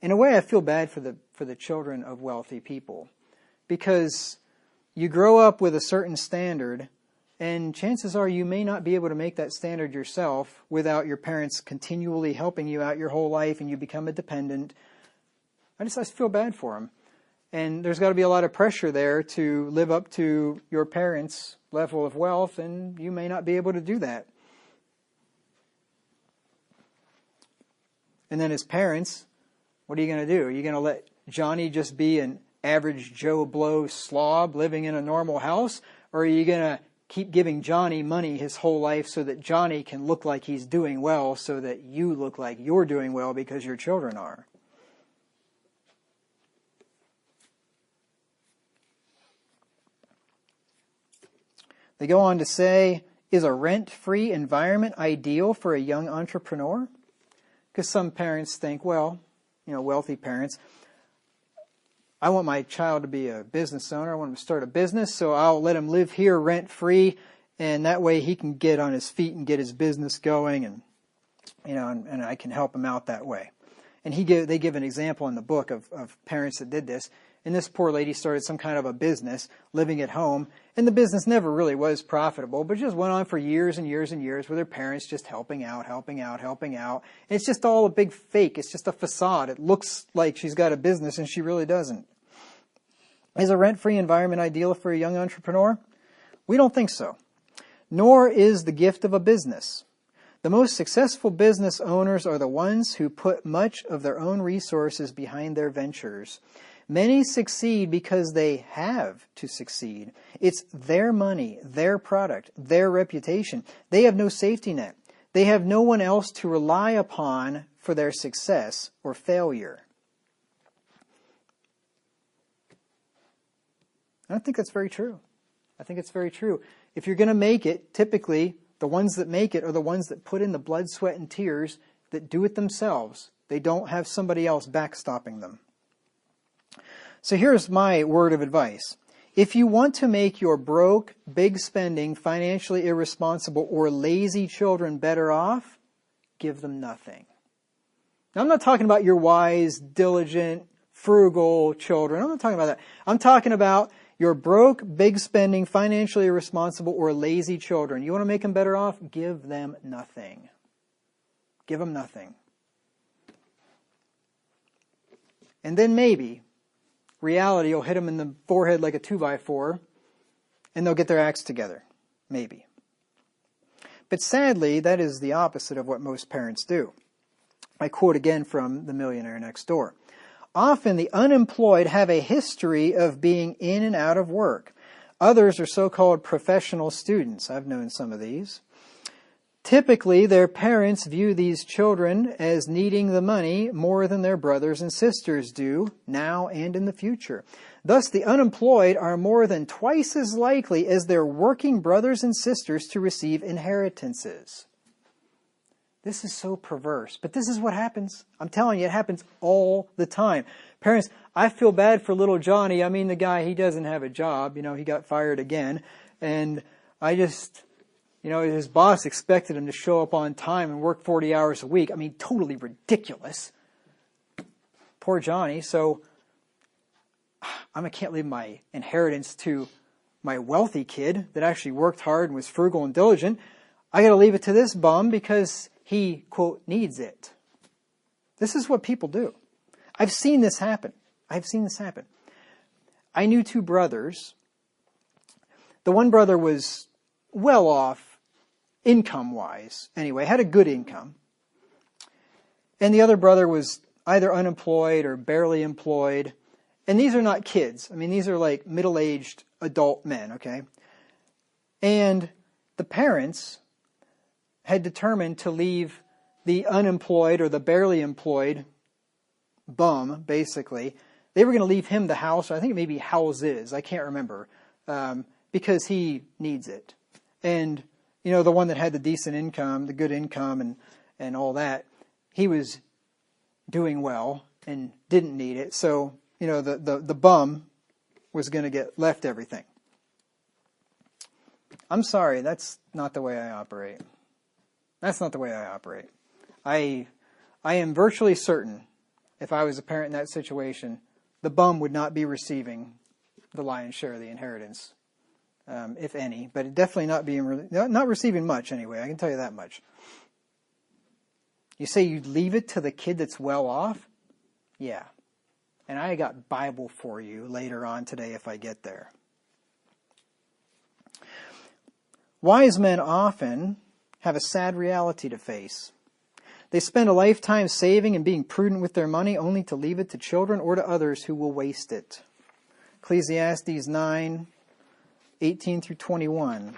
In a way, I feel bad for the children of wealthy people, because you grow up with a certain standard, and chances are you may not be able to make that standard yourself without your parents continually helping you out your whole life, and you become a dependent. I just feel bad for them. And there's got to be a lot of pressure there to live up to your parents' level of wealth, and you may not be able to do that. And then as parents, what are you going to do? Are you going to let Johnny just be an average Joe Blow slob living in a normal house? Or are you going to keep giving Johnny money his whole life so that Johnny can look like he's doing well, so that you look like you're doing well because your children are? They go on to say, is a rent-free environment ideal for a young entrepreneur? Because some parents think, well, wealthy parents, I want my child to be a business owner. I want him to start a business, so I'll let him live here rent-free, and that way he can get on his feet and get his business going, and and I can help him out that way. And they give an example in the book of parents that did this. And this poor lady started some kind of a business living at home, and the business never really was profitable, but just went on for years and years and years with her parents just helping out. And it's just all a big fake. It's just a facade. It looks like she's got a business, and she really doesn't. Is a rent-free environment ideal for a young entrepreneur? We don't think so. Nor is the gift of a business. The most successful business owners are the ones who put much of their own resources behind their ventures. Many succeed because they have to succeed. It's their money, their product, their reputation. They have no safety net. They have no one else to rely upon for their success or failure. I don't think that's very true. I think it's very true. If you're going to make it, typically the ones that make it are the ones that put in the blood, sweat, and tears, that do it themselves. They don't have somebody else backstopping them. So here's my word of advice. If you want to make your broke, big spending, financially irresponsible, or lazy children better off, give them nothing. Now, I'm not talking about your wise, diligent, frugal children. I'm not talking about that. I'm talking about your broke, big spending, financially irresponsible, or lazy children. You want to make them better off? Give them nothing. Give them nothing. And then maybe reality will hit them in the forehead like a 2x4, and they'll get their acts together. Maybe. But sadly, that is the opposite of what most parents do. I quote again from The Millionaire Next Door. Often the unemployed have a history of being in and out of work. Others are so-called professional students. I've known some of these. Typically, their parents view these children as needing the money more than their brothers and sisters do, now and in the future. Thus, the unemployed are more than twice as likely as their working brothers and sisters to receive inheritances. This is so perverse, but this is what happens. I'm telling you, it happens all the time. Parents, I feel bad for little Johnny. I mean, the guy, he doesn't have a job. He got fired again. And I just... his boss expected him to show up on time and work 40 hours a week. I mean, totally ridiculous. Poor Johnny. So I can't leave my inheritance to my wealthy kid that actually worked hard and was frugal and diligent. I got to leave it to this bum because he, quote, needs it. This is what people do. I've seen this happen. I knew two brothers. The one brother was well off income-wise. Anyway, had a good income. And the other brother was either unemployed or barely employed. And these are not kids. I mean, these are like middle-aged adult men, okay? And the parents had determined to leave the unemployed or the barely employed bum, basically. They were going to leave him the house, or I think it may be houses, I can't remember, because he needs it. And, the one that had the decent income, the good income and all that, he was doing well and didn't need it. So, the bum was going to get left everything. I'm sorry, that's not the way I operate. That's not the way I operate. I am virtually certain if I was a parent in that situation, the bum would not be receiving the lion's share of the inheritance, if any. But it definitely not receiving much anyway, I can tell you that much. You say you'd leave it to the kid that's well off? Yeah. And I got Bible for you later on today if I get there. Wise men often have a sad reality to face. They spend a lifetime saving and being prudent with their money only to leave it to children or to others who will waste it. Ecclesiastes 9, 18 through 21.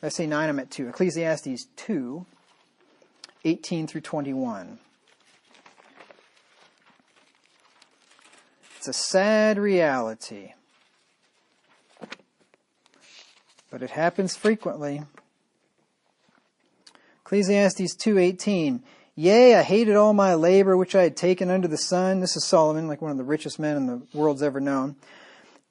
I say 9, I'm at 2. Ecclesiastes 2, 18 through 21. It's a sad reality, but it happens frequently. Ecclesiastes 2:18. Yea, I hated all my labor which I had taken under the sun. This is Solomon, like one of the richest men in the world's ever known.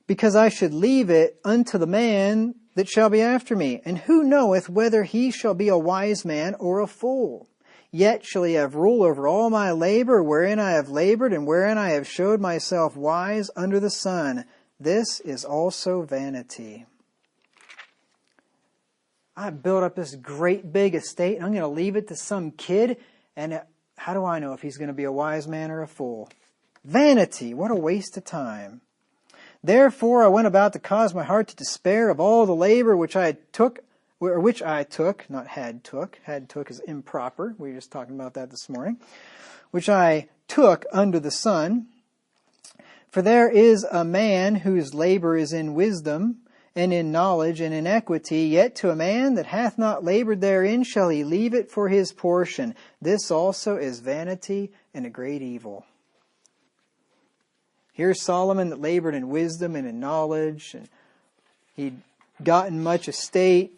Because I should leave it unto the man that shall be after me. And who knoweth whether he shall be a wise man or a fool? Yet shall he have rule over all my labor, wherein I have labored, and wherein I have showed myself wise under the sun. This is also vanity. I built up this great big estate, and I'm going to leave it to some kid, and how do I know if he's going to be a wise man or a fool? Vanity, what a waste of time. Therefore I went about to cause my heart to despair of all the labor which I took, not had took. Had took is improper. We were just talking about that this morning. Which I took under the sun. For there is a man whose labor is in wisdom, and in knowledge, and in equity, yet to a man that hath not labored therein shall he leave it for his portion. This also is vanity and a great evil. Here's Solomon that labored in wisdom and in knowledge, and he'd gotten much estate.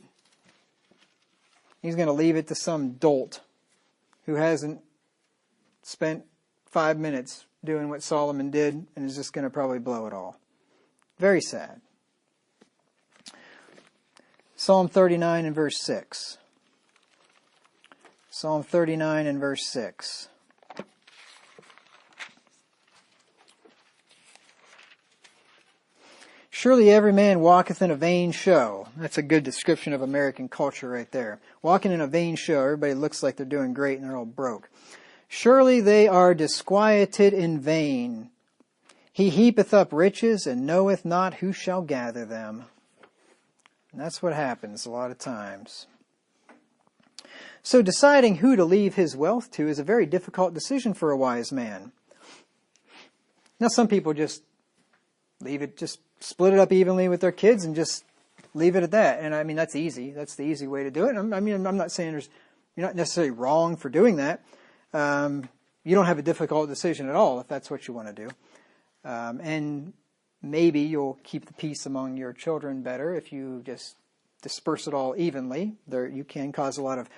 He's going to leave it to some dolt who hasn't spent 5 minutes doing what Solomon did and is just going to probably blow it all. Very sad. Psalm 39 and verse 6. Psalm 39 and verse 6. Surely every man walketh in a vain show. That's a good description of American culture right there. Walking in a vain show, everybody looks like they're doing great and they're all broke. Surely they are disquieted in vain. He heapeth up riches and knoweth not who shall gather them. And that's what happens a lot of times. So deciding who to leave his wealth to is a very difficult decision for a wise man. Now some people just split it up evenly with their kids and just leave it at that. And I mean, that's easy. That's the easy way to do it. I mean, I'm not saying you're not necessarily wrong for doing that. You don't have a difficult decision at all if that's what you want to do. And maybe you'll keep the peace among your children better if you just disperse it all evenly. You can cause a lot of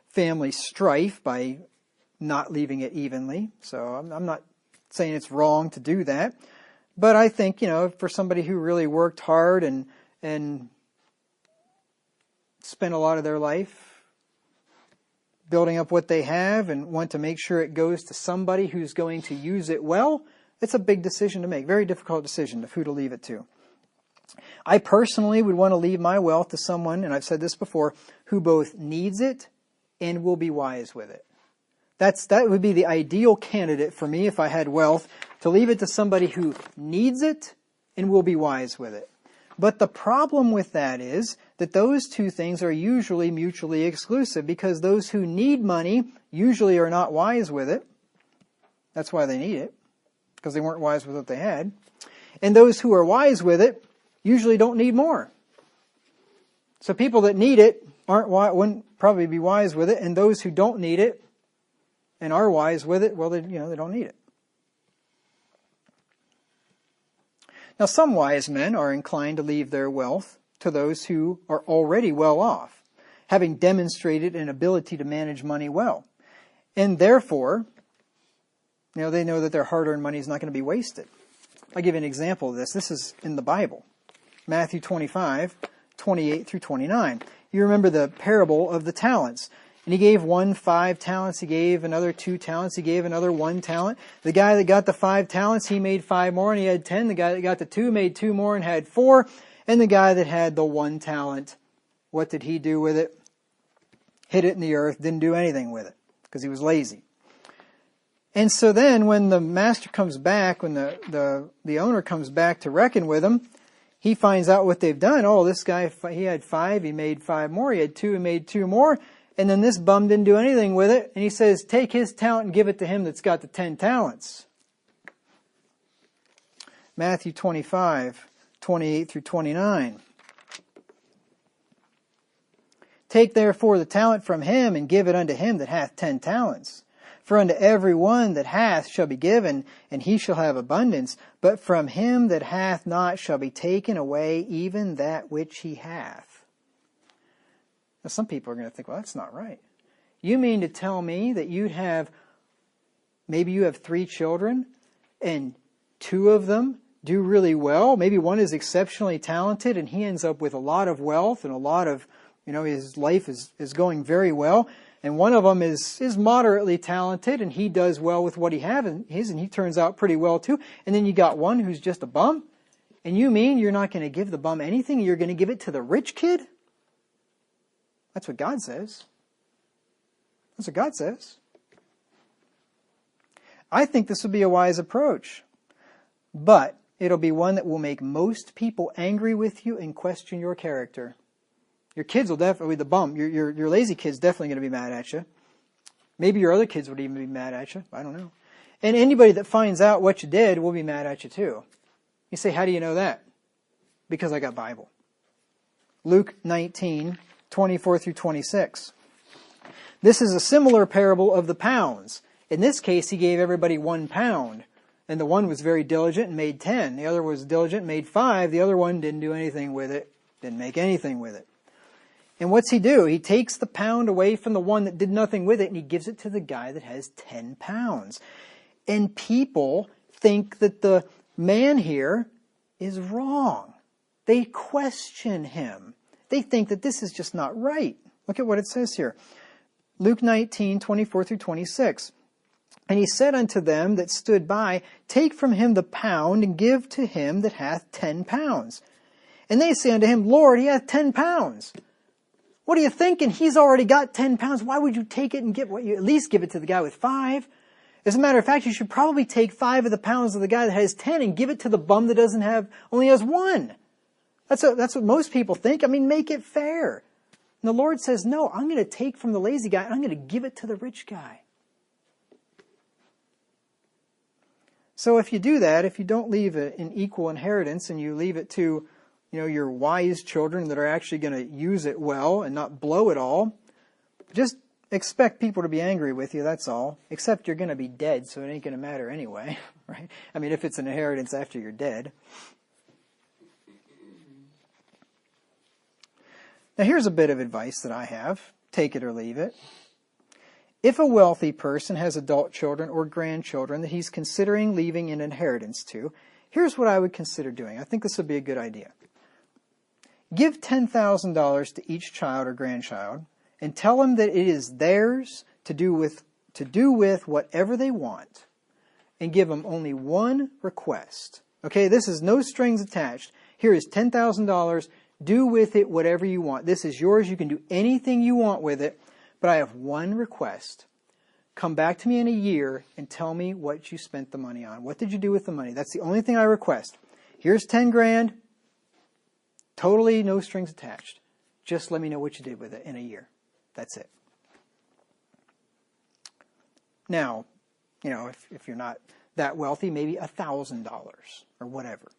family strife by not leaving it evenly. So I'm not saying it's wrong to do that. But I think, for somebody who really worked hard and spent a lot of their life building up what they have and want to make sure it goes to somebody who's going to use it well, it's a big decision to make. Very difficult decision of who to leave it to. I personally would want to leave my wealth to someone, and I've said this before, who both needs it and will be wise with it. That would be the ideal candidate for me if I had wealth, to leave it to somebody who needs it and will be wise with it. But the problem with that is that those two things are usually mutually exclusive, because those who need money usually are not wise with it. That's why they need it, because they weren't wise with what they had. And those who are wise with it usually don't need more. So people that need it wouldn't probably be wise with it, and those who don't need it and are wise with it, well, they don't need it. Now, some wise men are inclined to leave their wealth to those who are already well off, having demonstrated an ability to manage money well. And therefore, they know that their hard-earned money is not going to be wasted. I'll give you an example of this. This is in the Bible. Matthew 25, 28 through 29. You remember the parable of the talents. And he gave one 5 talents. He gave another 2 talents. He gave another 1 talent. The guy that got the 5 talents, he made 5 more and he had 10. The guy that got the 2 made 2 more and had 4. And the guy that had the 1 talent, what did he do with it? Hid it in the earth, didn't do anything with it because he was lazy. And so then when the master comes back, when the owner comes back to reckon with him, he finds out what they've done. Oh, this guy, he had 5, he made 5 more. He had 2, he made 2 more. And then this bum didn't do anything with it. And he says, take his talent and give it to him that's got the 10 talents. Matthew 25, 28 through 29. Take therefore the talent from him and give it unto him that hath 10 talents. For unto every one that hath shall be given, and he shall have abundance. But from him that hath not shall be taken away even that which he hath. Now some people are going to think, well, that's not right. You mean to tell me that maybe you have 3 children, and 2 of them do really well? Maybe one is exceptionally talented, and he ends up with a lot of wealth and a lot of, his life is going very well. And one of them is moderately talented, and he does well with what he has, and he turns out pretty well too. And then you got one who's just a bum? And you mean you're not going to give the bum anything? You're going to give it to the rich kid? That's what God says. That's what God says. I think this would be a wise approach. But it'll be one that will make most people angry with you and question your character. Your kids will definitely, your lazy kid's definitely going to be mad at you. Maybe your other kids would even be mad at you. I don't know. And anybody that finds out what you did will be mad at you too. You say, how do you know that? Because I got Bible. Luke 19, 24 through 26. This is a similar parable of the pounds. In this case, he gave everybody 1 pound. And the one was very diligent and made 10. The other was diligent and made 5. The other one didn't do anything with it. Didn't make anything with it. And what's he do? He takes the pound away from the one that did nothing with it, and he gives it to the guy that has 10 pounds. And people think that the man here is wrong. They question him. They think that this is just not right. Look at what it says here. Luke 19, 24 through 26. And he said unto them that stood by, take from him the pound, and give to him that hath 10 pounds. And they say unto him, Lord, he hath 10 pounds. What are you thinking? He's already got 10 pounds. Why would you take it and at least give it to the guy with 5? As a matter of fact, you should probably take 5 of the pounds of the guy that has 10 and give it to the bum that only has 1. That's what most people think. I mean, make it fair. And the Lord says, no, I'm going to take from the lazy guy and I'm going to give it to the rich guy. So if you do that, if you don't leave an equal inheritance and you leave it to your wise children that are actually going to use it well and not blow it all, just expect people to be angry with you, that's all. Except you're going to be dead, so it ain't going to matter anyway, right? I mean, if it's an inheritance after you're dead. Now here's a bit of advice that I have. Take it or leave it. If a wealthy person has adult children or grandchildren that he's considering leaving an inheritance to, here's what I would consider doing. I think this would be a good idea. Give $10,000 to each child or grandchild and tell them that it is theirs to do with whatever they want, and give them only one request. Okay, this is no strings attached. Here is $10,000. Do with it whatever you want. This is yours. You can do anything you want with it, but I have one request. Come back to me in a year and tell me what you spent the money on. What did you do with the money? That's the only thing I request. Here's 10 grand. Totally no strings attached. Just let me know what you did with it in a year. That's it. Now, if you're not that wealthy, maybe $1,000 or whatever,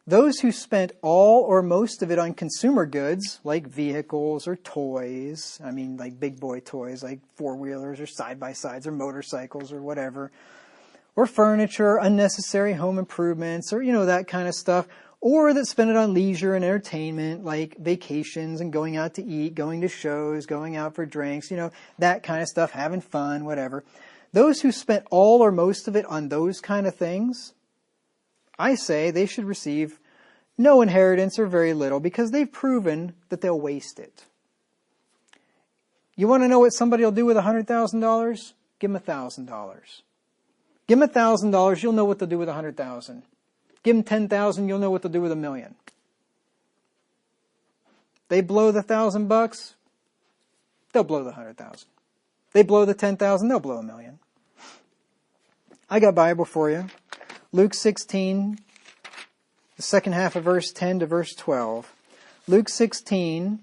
Those who spent all or most of it on consumer goods, like vehicles or toys, like big boy toys, like four-wheelers or side-by-sides or motorcycles or whatever, or furniture, unnecessary home improvements, or, that kind of stuff, or that spend it on leisure and entertainment, like vacations and going out to eat, going to shows, going out for drinks, that kind of stuff, having fun, whatever. Those who spent all or most of it on those kind of things, I say they should receive no inheritance or very little because they've proven that they'll waste it. You want to know what somebody will do with $100,000? Give them $1,000. Give them $1,000, you'll know what they'll do with $100,000. Give them $10,000, you'll know what they'll do with $1 million. They blow the $1,000, they'll blow the $100,000. They blow the $10,000, they'll blow $1 million. I got a Bible for you. Luke 16, the second half of verse 10 to verse 12. Luke 16,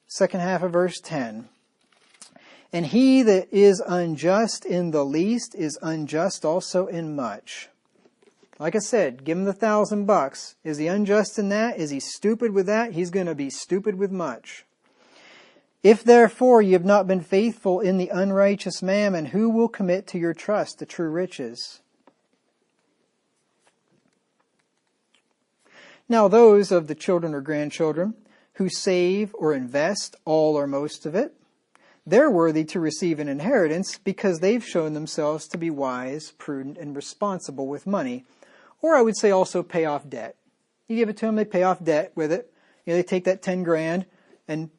second half of verse 10. And he that is unjust in the least is unjust also in much. Like I said, give him the $1,000. Is he unjust in that? Is he stupid with that? He's going to be stupid with much. If therefore you have not been faithful in the unrighteous mammon, who will commit to your trust the true riches? Now those of the children or grandchildren who save or invest all or most of it, they're worthy to receive an inheritance because they've shown themselves to be wise, prudent, and responsible with money. Or I would say also pay off debt. You give it to them, they pay off debt with it. They take that 10 grand and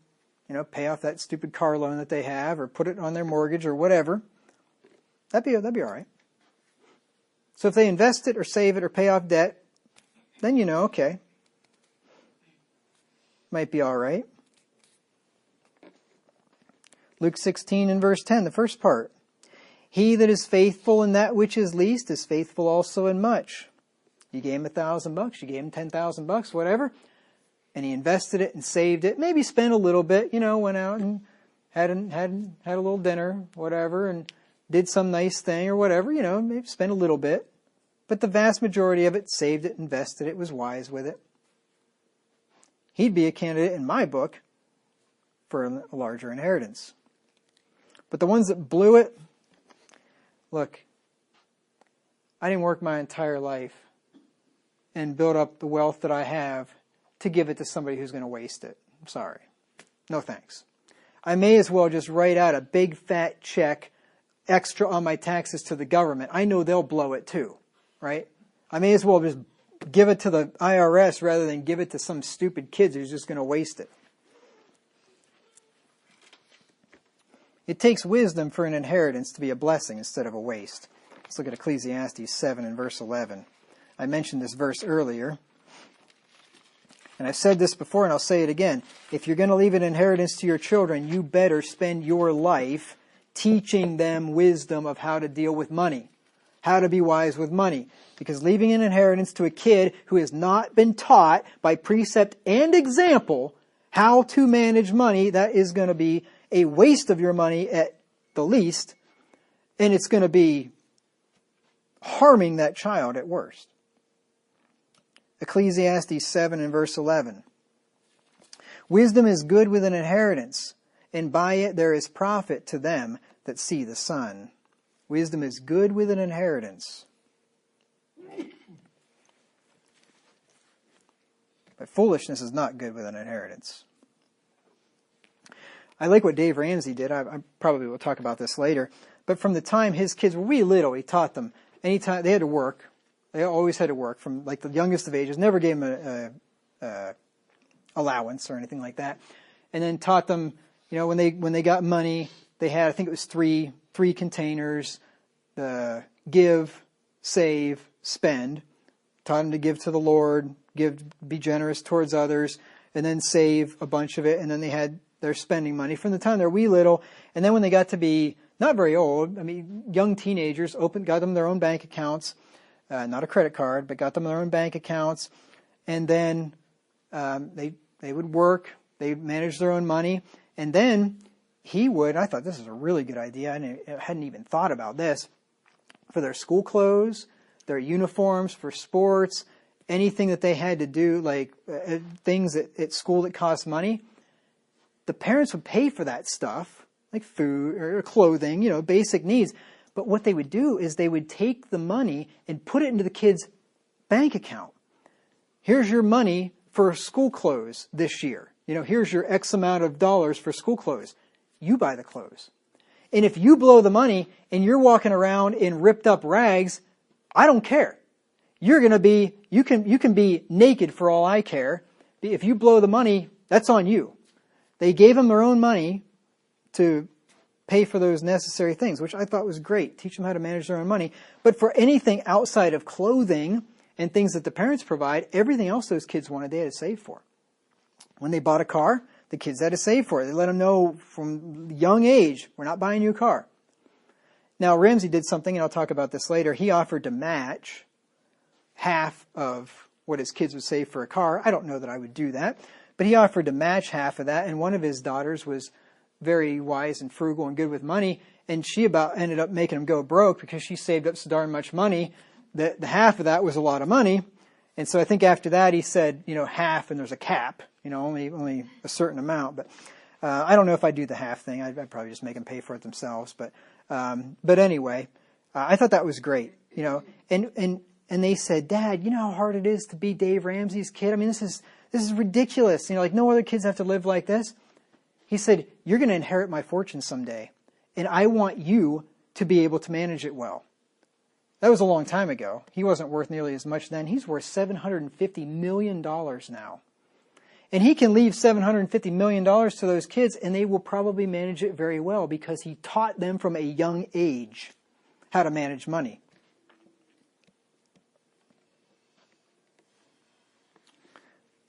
pay off that stupid car loan that they have or put it on their mortgage or whatever. That'd be all right. So if they invest it or save it or pay off debt, then okay. Might be all right. Luke 16 and verse 10, the first part. He that is faithful in that which is least is faithful also in much. You gave him $1,000, you gave him $10,000, whatever, and he invested it and saved it. Maybe spent a little bit, went out and had a little dinner, whatever, and did some nice thing or whatever, maybe spent a little bit. But the vast majority of it, saved it, invested it, was wise with it. He'd be a candidate in my book for a larger inheritance. But the ones that blew it, look, I didn't work my entire life and build up the wealth that I have to give it to somebody who's going to waste it. I'm sorry. No thanks. I may as well just write out a big fat check extra on my taxes to the government. I know they'll blow it too, right? I may as well just give it to the IRS rather than give it to some stupid kids who's just going to waste it. It takes wisdom for an inheritance to be a blessing instead of a waste. Let's look at Ecclesiastes 7 and verse 11. I mentioned this verse earlier. And I've said this before and I'll say it again. If you're going to leave an inheritance to your children, you better spend your life teaching them wisdom of how to deal with money. How to be wise with money. Because leaving an inheritance to a kid who has not been taught by precept and example how to manage money, that is going to be a waste of your money at the least. And it's going to be harming that child at worst. Ecclesiastes 7 and verse 11. Wisdom is good with an inheritance, and by it there is profit to them that see the sun. Wisdom is good with an inheritance. But foolishness is not good with an inheritance. I like what Dave Ramsey did. I probably will talk about this later. But from the time his kids were wee little, he taught them. Anytime they had to work. They always had to work from like the youngest of ages. Never gave them a allowance or anything like that. And then taught them, when they got money, they had, I think it was three containers: give, save, spend. Taught them to give to the Lord, be generous towards others, and then save a bunch of it. And then they had their spending money from the time they're wee little. And then when they got to be not very old, young teenagers, got them their own bank accounts. Not a credit card, but got them their own bank accounts. And then they would work. They managed their own money. And then I thought this was a really good idea. I hadn't even thought about this. For their school clothes, their uniforms, for sports, anything that they had to do, like things at school that cost money, the parents would pay for that stuff, like food or clothing, basic needs. But what they would do is they would take the money and put it into the kid's bank account. Here's your money for school clothes this year. Here's your X amount of dollars for school clothes. You buy the clothes. And if you blow the money and you're walking around in ripped up rags, I don't care. You can be naked for all I care. If you blow the money, that's on you. They gave them their own money to pay for those necessary things, which I thought was great. Teach them how to manage their own money. But for anything outside of clothing and things that the parents provide, everything else those kids wanted, they had to save for. When they bought a car, the kids had to save for it. They let them know from young age, we're not buying you a car. Now, Ramsey did something, and I'll talk about this later. He offered to match half of what his kids would save for a car. I don't know that I would do that, but he offered to match half of that, and one of his daughters was very wise and frugal and good with money, and she about ended up making him go broke because she saved up so darn much money that the half of that was a lot of money. And so I think after that he said, half, and there's a cap, only a certain amount. But I don't know if I'd do the half thing. I'd probably just make them pay for it themselves. But anyway, I thought that was great, and they said, Dad, you know how hard it is to be Dave Ramsey's kid? I mean, this is ridiculous. Like no other kids have to live like this. He said, you're going to inherit my fortune someday, and I want you to be able to manage it well. That was a long time ago. He wasn't worth nearly as much then. He's worth $750 million now. And he can leave $750 million to those kids, and they will probably manage it very well because he taught them from a young age how to manage money.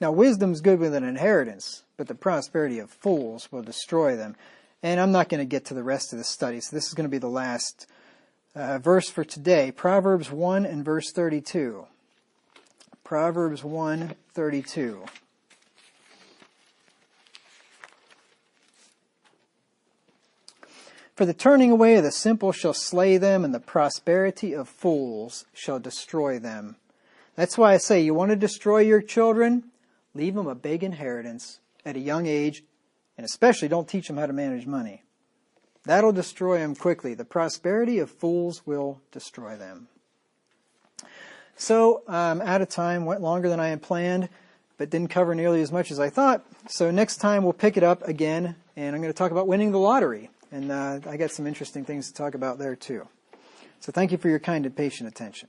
Now, wisdom's good with an inheritance, but the prosperity of fools will destroy them. And I'm not going to get to the rest of the study, so this is going to be the last verse for today. Proverbs 1 and verse 32. Proverbs 1:32. For the turning away of the simple shall slay them, and the prosperity of fools shall destroy them. That's why I say, you want to destroy your children? Leave them a big inheritance at a young age, and especially don't teach them how to manage money. That'll destroy them quickly. The prosperity of fools will destroy them. So, out of time, went longer than I had planned, but didn't cover nearly as much as I thought. So next time we'll pick it up again, and I'm going to talk about winning the lottery. And I got some interesting things to talk about there too. So thank you for your kind and patient attention.